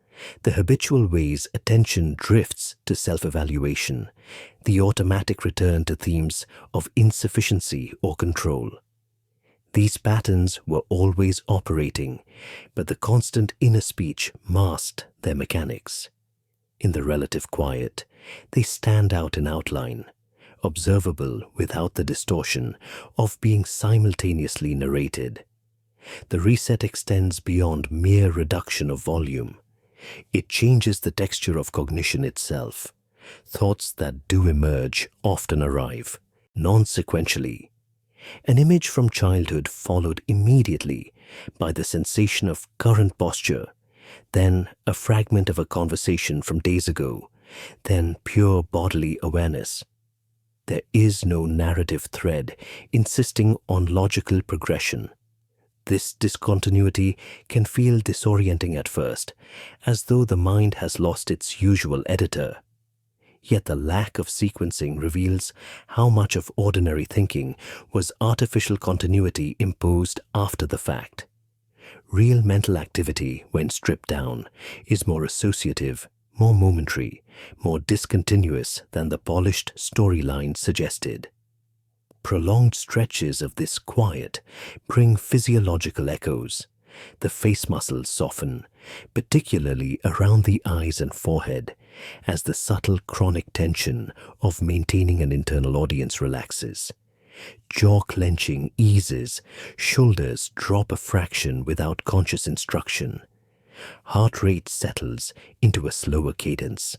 the habitual ways attention drifts to self-evaluation, the automatic return to themes of insufficiency or control. These patterns were always operating, but the constant inner speech masked their mechanics. In the relative quiet, they stand out in outline, observable without the distortion of being simultaneously narrated. The reset extends beyond mere reduction of volume. It changes the texture of cognition itself. Thoughts that do emerge often arrive, non-sequentially. An image from childhood followed immediately by the sensation of current posture, then a fragment of a conversation from days ago, then pure bodily awareness. There is no narrative thread insisting on logical progression. This discontinuity can feel disorienting at first, as though the mind has lost its usual editor. Yet the lack of sequencing reveals how much of ordinary thinking was artificial continuity imposed after the fact. Real mental activity, when stripped down, is more associative, more momentary, more discontinuous than the polished storyline suggested. Prolonged stretches of this quiet bring physiological echoes. The face muscles soften, particularly around the eyes and forehead, as the subtle chronic tension of maintaining an internal audience relaxes. Jaw clenching eases, shoulders drop a fraction without conscious instruction. Heart rate settles into a slower cadence,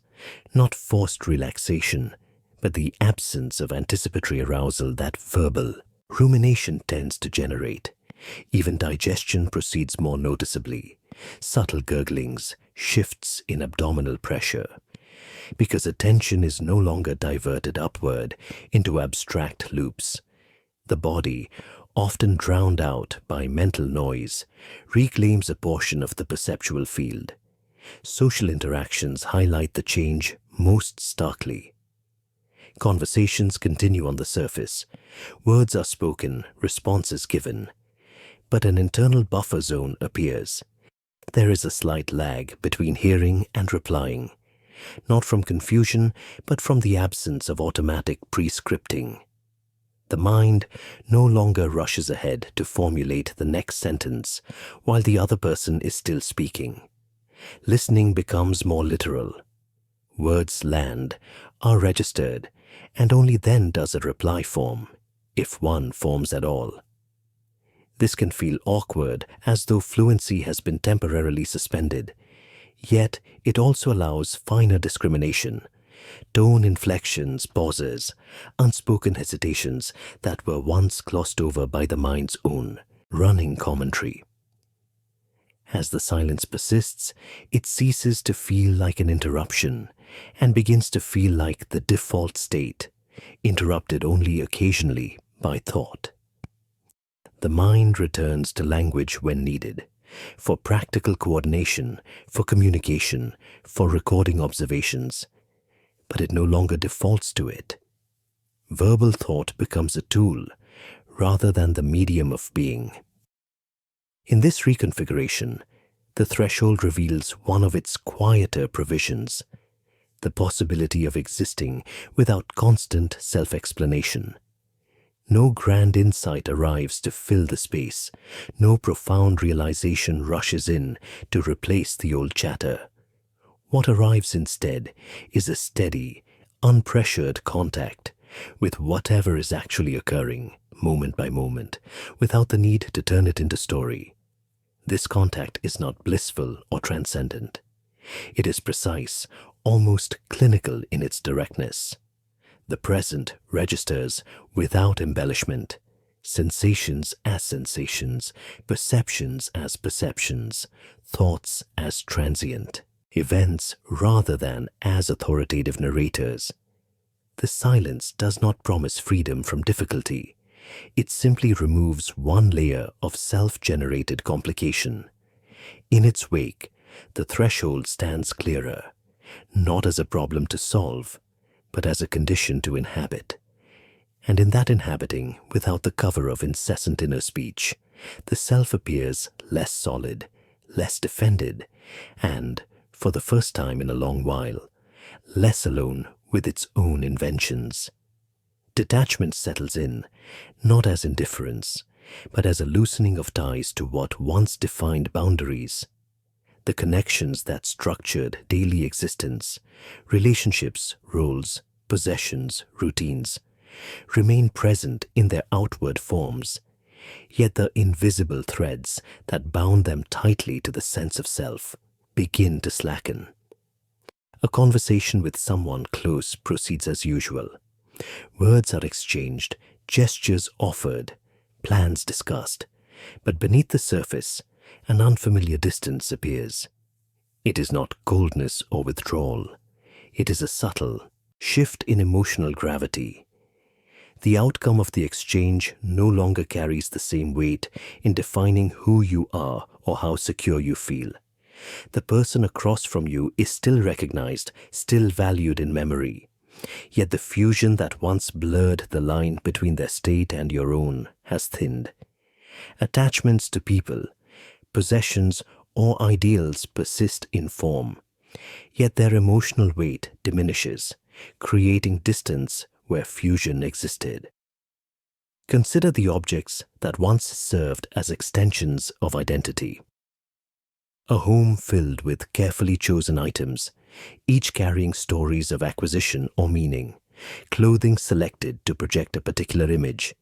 not forced relaxation, but the absence of anticipatory arousal that verbal rumination tends to generate. Even digestion proceeds more noticeably, subtle gurglings, shifts in abdominal pressure, because attention is no longer diverted upward into abstract loops. The body, often drowned out by mental noise, reclaims a portion of the perceptual field. Social interactions highlight the change most starkly. Conversations continue on the surface. Words are spoken, responses given. But an internal buffer zone appears. There is a slight lag between hearing and replying, not from confusion, but from the absence of automatic pre-scripting. The mind no longer rushes ahead to formulate the next sentence while the other person is still speaking. Listening becomes more literal. Words land, are registered, and only then does a reply form, if one forms at all. This can feel awkward, as though fluency has been temporarily suspended. Yet it also allows finer discrimination, tone inflections, pauses, unspoken hesitations that were once glossed over by the mind's own running commentary. As the silence persists, it ceases to feel like an interruption and begins to feel like the default state, interrupted only occasionally by thought. The mind returns to language when needed, for practical coordination, for communication, for recording observations, but it no longer defaults to it. Verbal thought becomes a tool rather than the medium of being. In this reconfiguration, the threshold reveals one of its quieter provisions, the possibility of existing without constant self-explanation. No grand insight arrives to fill the space, no profound realization rushes in to replace the old chatter. What arrives instead is a steady, unpressured contact with whatever is actually occurring, moment by moment, without the need to turn it into story. This contact is not blissful or transcendent. It is precise, almost clinical in its directness. The present registers without embellishment, sensations as sensations, perceptions as perceptions, thoughts as transient, events rather than as authoritative narrators. The silence does not promise freedom from difficulty. It simply removes one layer of self-generated complication. In its wake, the threshold stands clearer, not as a problem to solve, but as a condition to inhabit. And in that inhabiting, without the cover of incessant inner speech, the self appears less solid, less defended, and, for the first time in a long while, less alone with its own inventions. Detachment settles in, not as indifference, but as a loosening of ties to what once defined boundaries. The connections that structured daily existence, relationships, roles, possessions, routines, remain present in their outward forms, yet the invisible threads that bound them tightly to the sense of self begin to slacken. A conversation with someone close proceeds as usual. Words are exchanged, gestures offered, plans discussed, but beneath the surface, an unfamiliar distance appears. It is not coldness or withdrawal. It is a subtle shift in emotional gravity. The outcome of the exchange no longer carries the same weight in defining who you are or how secure you feel. The person across from you is still recognized, still valued in memory. Yet the fusion that once blurred the line between their state and your own has thinned. Attachments to people, possessions, or ideals persist in form, yet their emotional weight diminishes, creating distance where fusion existed. Consider the objects that once served as extensions of identity. A home filled with carefully chosen items, each carrying stories of acquisition or meaning, clothing selected to project a particular image,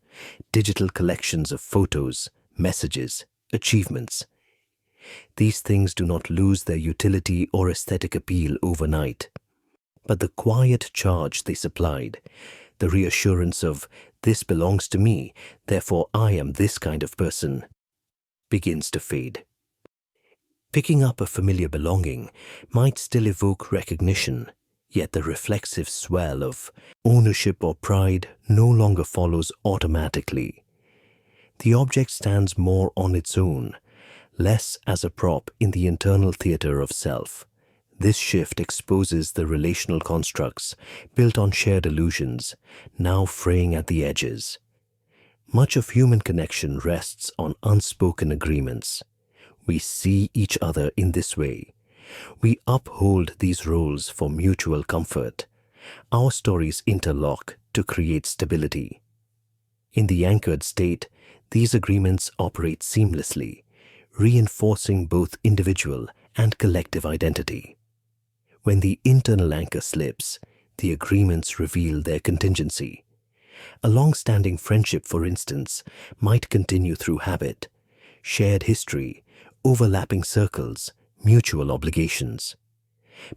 digital collections of photos, messages, achievements. These things do not lose their utility or aesthetic appeal overnight, but the quiet charge they supplied, the reassurance of "this belongs to me, therefore I am this kind of person," begins to fade. Picking up a familiar belonging might still evoke recognition, yet the reflexive swell of ownership or pride no longer follows automatically. The object stands more on its own, less as a prop in the internal theater of self. This shift exposes the relational constructs built on shared illusions, now fraying at the edges. Much of human connection rests on unspoken agreements. We see each other in this way. We uphold these roles for mutual comfort. Our stories interlock to create stability. In the anchored state, these agreements operate seamlessly, reinforcing both individual and collective identity. When the internal anchor slips, the agreements reveal their contingency. A long-standing friendship, for instance, might continue through habit, shared history, overlapping circles, mutual obligations.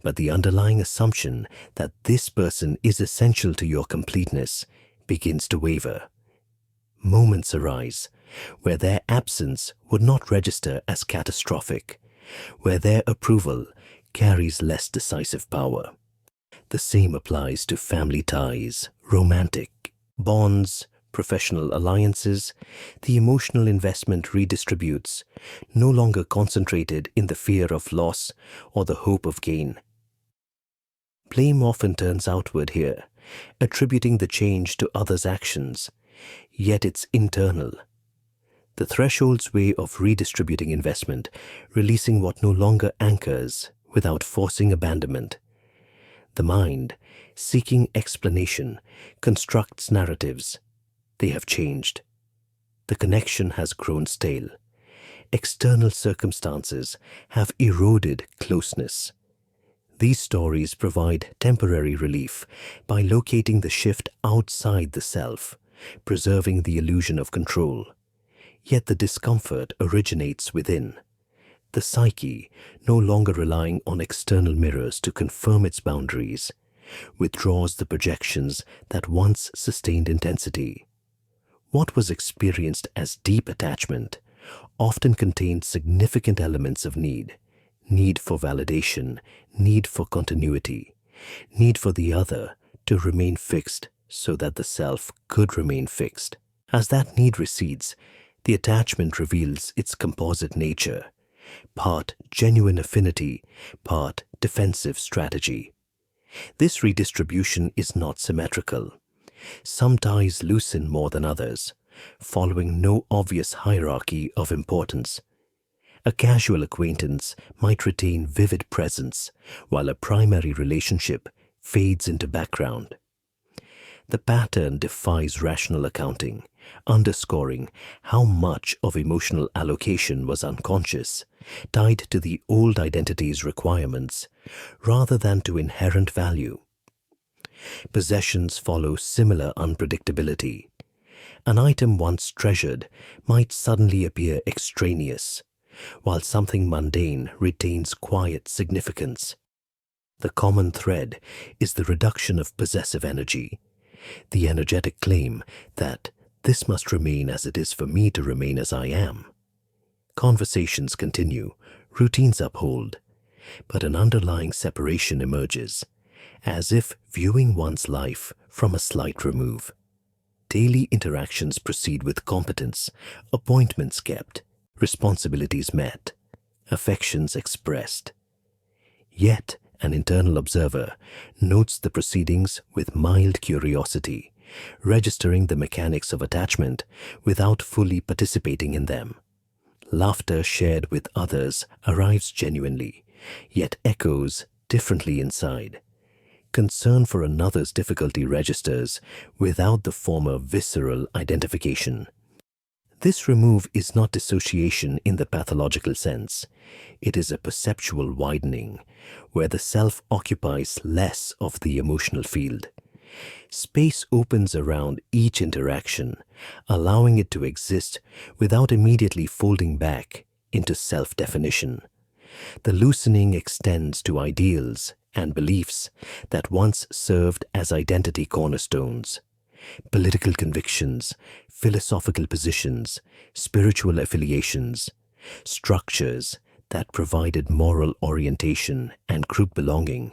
But the underlying assumption that this person is essential to your completeness begins to waver. Moments arise where their absence would not register as catastrophic, where their approval carries less decisive power. The same applies to family ties, romantic bonds, professional alliances. The emotional investment redistributes, no longer concentrated in the fear of loss or the hope of gain. Blame often turns outward here, attributing the change to others' actions, yet it's internal. The threshold's way of redistributing investment, releasing what no longer anchors without forcing abandonment. The mind, seeking explanation, constructs narratives. They have changed. The connection has grown stale. External circumstances have eroded closeness. These stories provide temporary relief by locating the shift outside the self, preserving the illusion of control. Yet the discomfort originates within. The psyche, no longer relying on external mirrors to confirm its boundaries, withdraws the projections that once sustained intensity. What was experienced as deep attachment often contained significant elements of need for validation, need for continuity, need for the other to remain fixed so that the self could remain fixed. As that need recedes, the attachment reveals its composite nature, part genuine affinity, part defensive strategy. This redistribution is not symmetrical. Some ties loosen more than others, following no obvious hierarchy of importance. A casual acquaintance might retain vivid presence, while a primary relationship fades into background. The pattern defies rational accounting, underscoring how much of emotional allocation was unconscious, tied to the old identity's requirements, rather than to inherent value. Possessions follow similar unpredictability. An item once treasured might suddenly appear extraneous, while something mundane retains quiet significance. The common thread is the reduction of possessive energy, the energetic claim that this must remain as it is for me to remain as I am. Conversations continue, routines uphold, but an underlying separation emerges, as if viewing one's life from a slight remove. Daily interactions proceed with competence, appointments kept, responsibilities met, affections expressed. Yet, an internal observer notes the proceedings with mild curiosity, registering the mechanics of attachment without fully participating in them. Laughter shared with others arrives genuinely, yet echoes differently inside. Concern for another's difficulty registers without the former visceral identification. This remove is not dissociation in the pathological sense. It is a perceptual widening, where the self occupies less of the emotional field. Space opens around each interaction, allowing it to exist without immediately folding back into self-definition. The loosening extends to ideals and beliefs that once served as identity cornerstones. Political convictions, philosophical positions, spiritual affiliations, structures that provided moral orientation and group belonging,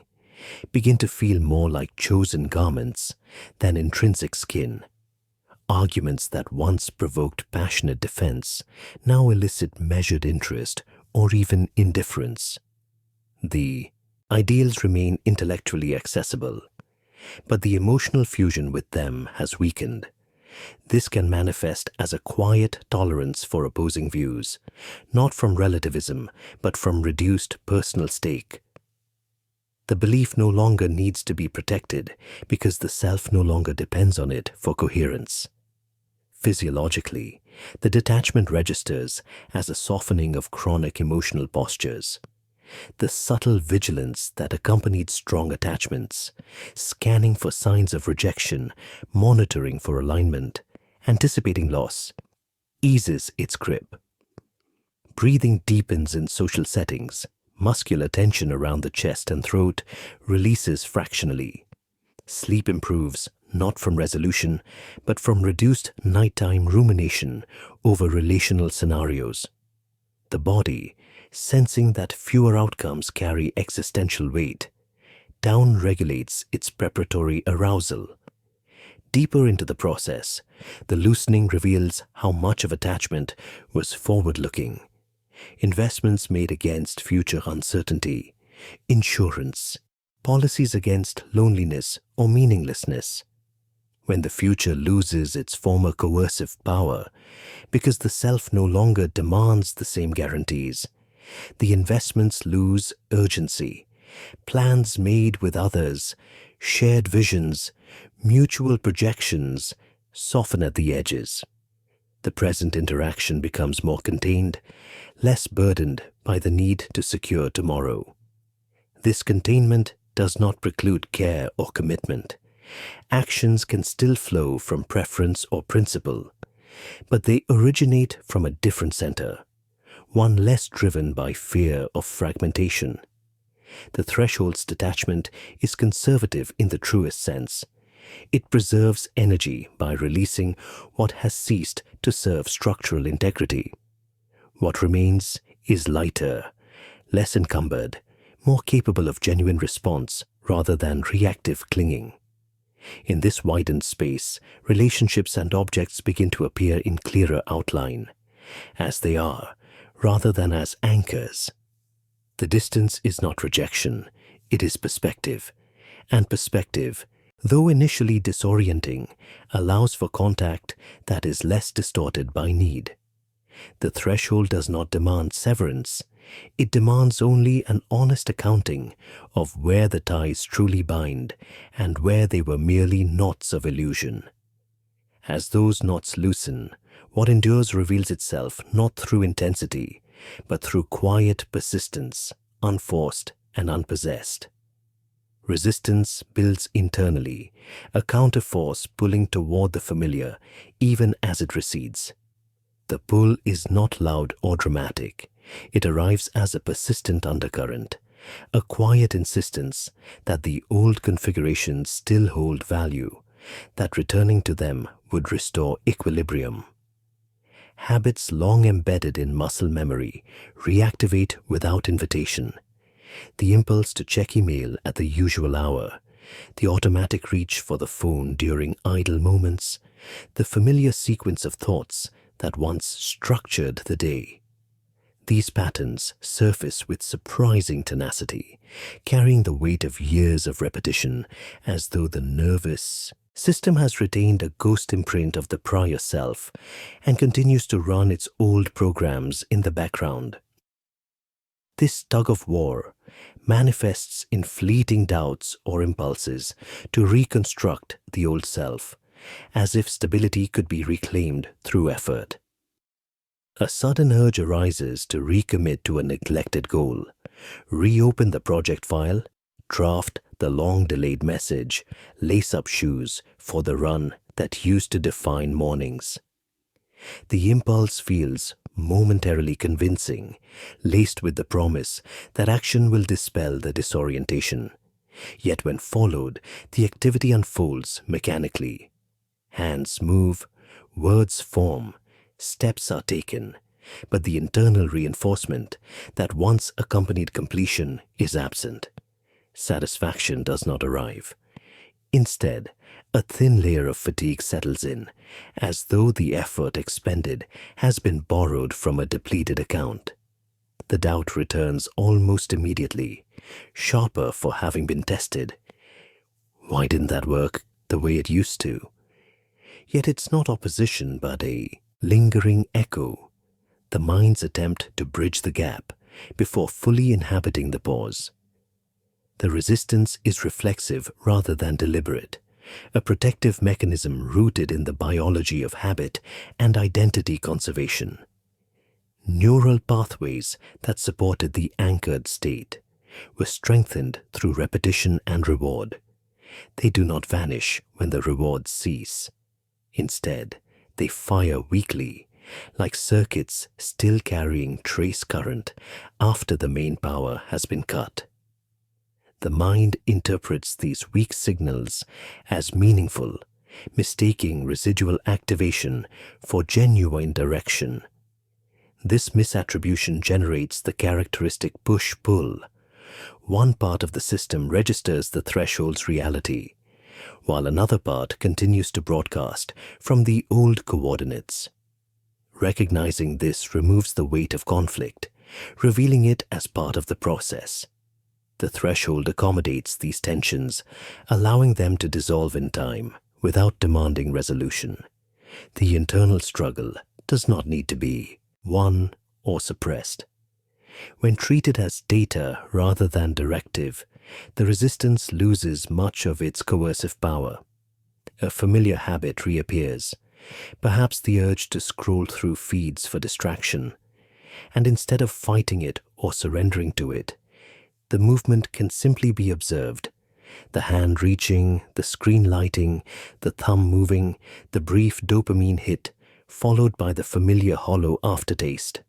begin to feel more like chosen garments than intrinsic skin. Arguments that once provoked passionate defense now elicit measured interest or even indifference. The ideals remain intellectually accessible, but the emotional fusion with them has weakened. This can manifest as a quiet tolerance for opposing views, not from relativism, but from reduced personal stake. The belief no longer needs to be protected because the self no longer depends on it for coherence. Physiologically, the detachment registers as a softening of chronic emotional postures. The subtle vigilance that accompanied strong attachments, scanning for signs of rejection, monitoring for alignment, anticipating loss, eases its grip. Breathing deepens in social settings. Muscular tension around the chest and throat releases fractionally. Sleep improves, not from resolution, but from reduced nighttime rumination over relational scenarios. The body, sensing that fewer outcomes carry existential weight, down-regulates its preparatory arousal. Deeper into the process, the loosening reveals how much of attachment was forward-looking. Investments made against future uncertainty, insurance, policies against loneliness or meaninglessness. when the future loses its former coercive power because the self no longer demands the same guarantees. The investments lose urgency. Plans made with others, shared visions, mutual projections soften at the edges. The present interaction becomes more contained, less burdened by the need to secure tomorrow. This containment does not preclude care or commitment. Actions can still flow from preference or principle, but they originate from a different center, one less driven by fear of fragmentation. The threshold's detachment is conservative in the truest sense. It preserves energy by releasing what has ceased to serve structural integrity. What remains is lighter, less encumbered, more capable of genuine response rather than reactive clinging. In this widened space, relationships and objects begin to appear in clearer outline, as they are, rather than as anchors. The distance is not rejection, it is perspective. And perspective, though initially disorienting, allows for contact that is less distorted by need. The threshold does not demand severance. It demands only an honest accounting of where the ties truly bind and where they were merely knots of illusion. As those knots loosen, what endures reveals itself not through intensity, but through quiet persistence, unforced and unpossessed. Resistance builds internally, a counterforce pulling toward the familiar even as it recedes. The pull is not loud or dramatic. It arrives as a persistent undercurrent, a quiet insistence that the old configurations still hold value, that returning to them would restore equilibrium. Habits long embedded in muscle memory reactivate without invitation. The impulse to check email at the usual hour, the automatic reach for the phone during idle moments, the familiar sequence of thoughts that once structured the day. These patterns surface with surprising tenacity, carrying the weight of years of repetition as though the nervous system has retained a ghost imprint of the prior self and continues to run its old programs in the background. This tug-of-war manifests in fleeting doubts or impulses to reconstruct the old self, as if stability could be reclaimed through effort. A sudden urge arises to recommit to a neglected goal, reopen the project file, draft the long-delayed message, lace up shoes for the run that used to define mornings. The impulse feels momentarily convincing, laced with the promise that action will dispel the disorientation. Yet when followed, the activity unfolds mechanically. Hands move, words form, steps are taken, but the internal reinforcement that once accompanied completion is absent. Satisfaction does not arrive. Instead, a thin layer of fatigue settles in, as though the effort expended has been borrowed from a depleted account. The doubt returns almost immediately, sharper for having been tested. Why didn't that work the way it used to? Yet it's not opposition but a lingering echo, the mind's attempt to bridge the gap before fully inhabiting the pause. The resistance is reflexive rather than deliberate, a protective mechanism rooted in the biology of habit and identity conservation. Neural pathways that supported the anchored state were strengthened through repetition and reward. They do not vanish when the rewards cease. Instead, they fire weakly, like circuits still carrying trace current after the main power has been cut. The mind interprets these weak signals as meaningful, mistaking residual activation for genuine direction. This misattribution generates the characteristic push-pull. One part of the system registers the threshold's reality, while another part continues to broadcast from the old coordinates. Recognizing this removes the weight of conflict, revealing it as part of the process. The threshold accommodates these tensions, allowing them to dissolve in time without demanding resolution. The internal struggle does not need to be won or suppressed. When treated as data rather than directive, the resistance loses much of its coercive power. A familiar habit reappears, perhaps the urge to scroll through feeds for distraction, and instead of fighting it or surrendering to it, the movement can simply be observed. The hand reaching, the screen lighting, the thumb moving, the brief dopamine hit, followed by the familiar hollow aftertaste.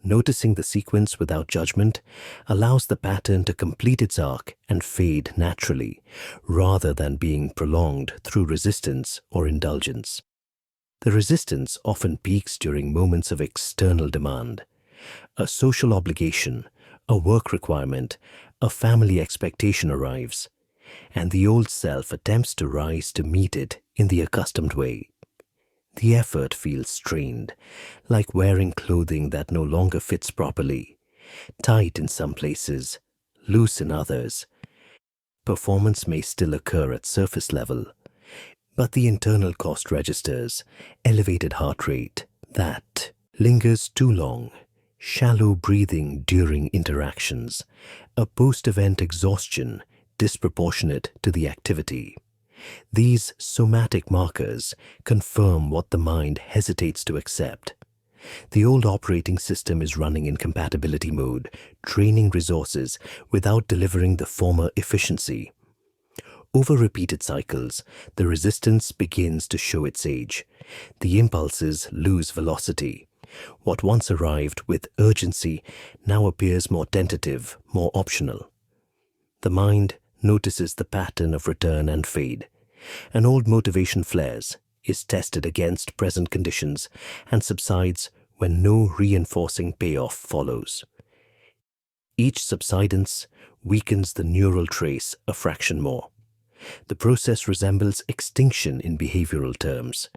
Noticing the sequence without judgment allows the pattern to complete its arc and fade naturally, rather than being prolonged through resistance or indulgence. The resistance often peaks during moments of external demand. A social obligation, a work requirement, a family expectation arrives, and the old self attempts to rise to meet it in the accustomed way. The effort feels strained, like wearing clothing that no longer fits properly, tight in some places, loose in others. Performance may still occur at surface level, but the internal cost registers, elevated heart rate, that lingers too long, shallow breathing during interactions, a post-event exhaustion disproportionate to the activity. These somatic markers confirm what the mind hesitates to accept. The old operating system is running in compatibility mode, draining resources without delivering the former efficiency. Over repeated cycles, the resistance begins to show its age. The impulses lose velocity. What once arrived with urgency now appears more tentative, more optional. The mind notices the pattern of return and fade. An old motivation flares, is tested against present conditions, and subsides when no reinforcing payoff follows. Each subsidence weakens the neural trace a fraction more. The process resembles extinction in behavioral terms,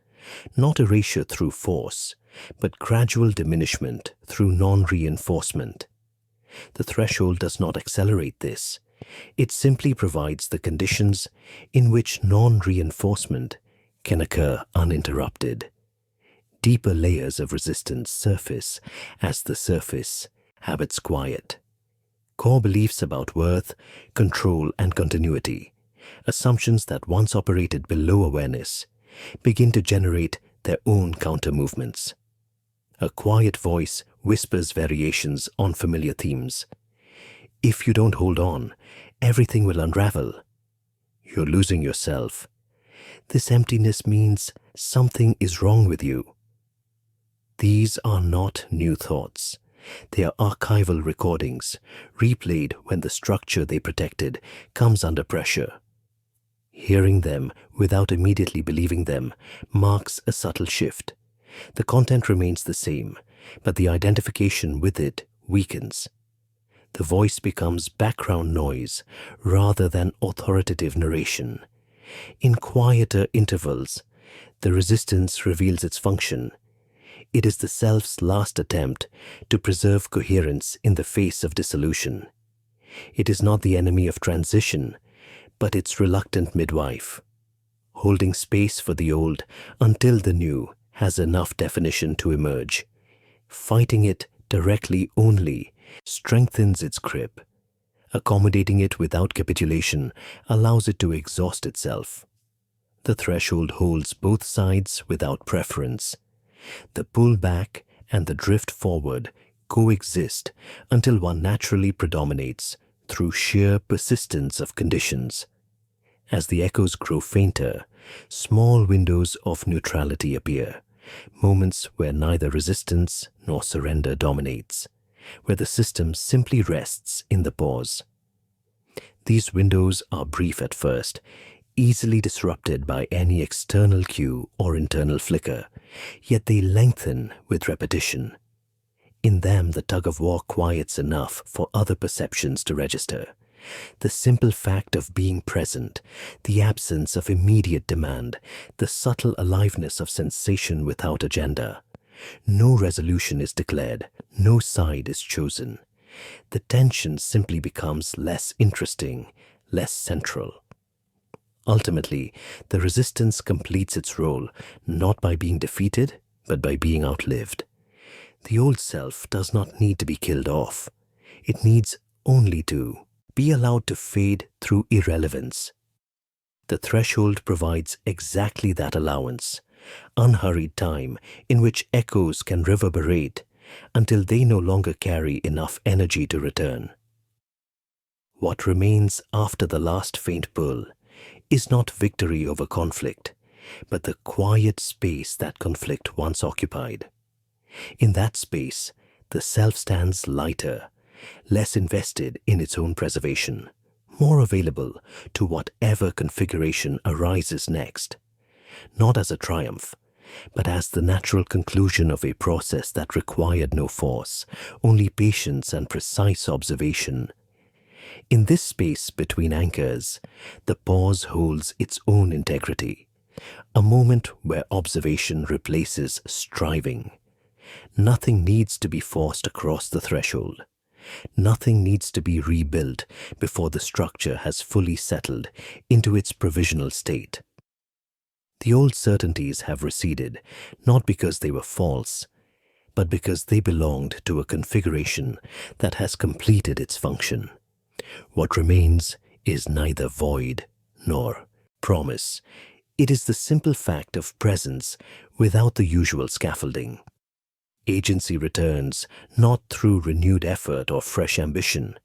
not erasure through force, but gradual diminishment through non-reinforcement. The threshold does not accelerate this. It simply provides the conditions in which non-reinforcement can occur uninterrupted. Deeper layers of resistance surface as the surface habits quiet. Core beliefs about worth, control, and continuity, assumptions that once operated below awareness, begin to generate their own counter-movements. A quiet voice whispers variations on familiar themes. If you don't hold on, everything will unravel. You're losing yourself. This emptiness means something is wrong with you. These are not new thoughts. They are archival recordings, replayed when the structure they protected comes under pressure. Hearing them without immediately believing them marks a subtle shift. The content remains the same, but the identification with it weakens. The voice becomes background noise rather than authoritative narration. In quieter intervals, the resistance reveals its function. It is the self's last attempt to preserve coherence in the face of dissolution. It is not the enemy of transition, but its reluctant midwife, holding space for the old until the new has enough definition to emerge. Fighting it directly only strengthens its grip. Accommodating it without capitulation allows it to exhaust itself. The threshold holds both sides without preference. The pull back and the drift forward coexist until one naturally predominates through sheer persistence of conditions. As the echoes grow fainter, small windows of neutrality appear, moments where neither resistance nor surrender dominates, where the system simply rests in the pause. These windows are brief at first, easily disrupted by any external cue or internal flicker, yet they lengthen with repetition. In them, the tug-of-war quiets enough for other perceptions to register. The simple fact of being present, the absence of immediate demand, the subtle aliveness of sensation without agenda. No resolution is declared, no side is chosen. The tension simply becomes less interesting, less central. Ultimately, the resistance completes its role not by being defeated, but by being outlived. The old self does not need to be killed off. It needs only to be allowed to fade through irrelevance. The threshold provides exactly that allowance, unhurried time in which echoes can reverberate until they no longer carry enough energy to return. What remains after the last faint pull is not victory over conflict, but the quiet space that conflict once occupied. In that space, the self stands lighter, less invested in its own preservation, more available to whatever configuration arises next, not as a triumph, but as the natural conclusion of a process that required no force, only patience and precise observation. In this space between anchors, the pause holds its own integrity, a moment where observation replaces striving. Nothing needs to be forced across the threshold. Nothing needs to be rebuilt before the structure has fully settled into its provisional state. The old certainties have receded, not because they were false, but because they belonged to a configuration that has completed its function. What remains is neither void nor promise. It is the simple fact of presence without the usual scaffolding. Agency returns not through renewed effort or fresh ambition,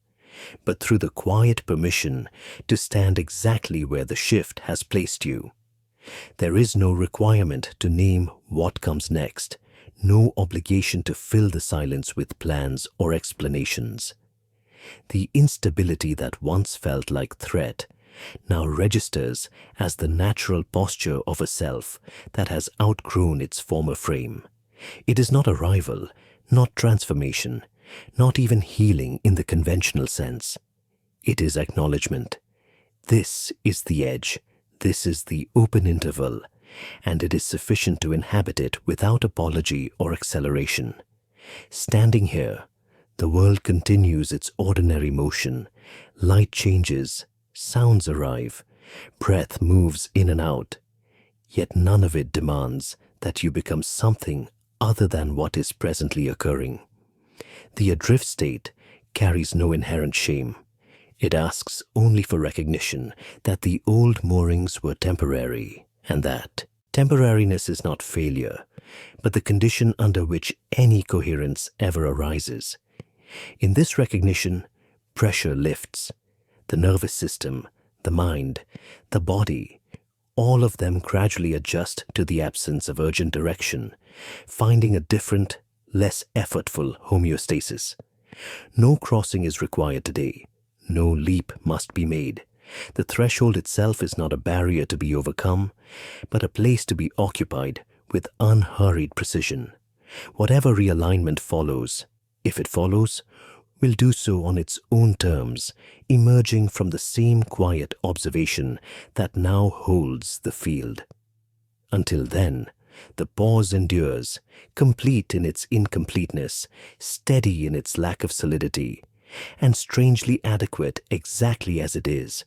but through the quiet permission to stand exactly where the shift has placed you. There is no requirement to name what comes next, no obligation to fill the silence with plans or explanations. The instability that once felt like threat now registers as the natural posture of a self that has outgrown its former frame. It is not arrival, not transformation, not even healing in the conventional sense. It is acknowledgement. This is the edge, this is the open interval, and it is sufficient to inhabit it without apology or acceleration. Standing here, the world continues its ordinary motion. Light changes, sounds arrive, breath moves in and out, yet none of it demands that you become something other than what is presently occurring. The adrift state carries no inherent shame. It asks only for recognition that the old moorings were temporary, and that temporariness is not failure, but the condition under which any coherence ever arises. In this recognition, pressure lifts. The nervous system, the mind, the body, all of them gradually adjust to the absence of urgent direction, finding a different, less effortful homeostasis. No crossing is required today. No leap must be made. The threshold itself is not a barrier to be overcome, but a place to be occupied with unhurried precision. Whatever realignment follows, if it follows, will do so on its own terms, emerging from the same quiet observation that now holds the field. Until then, the pause endures, complete in its incompleteness, steady in its lack of solidity, and strangely adequate exactly as it is,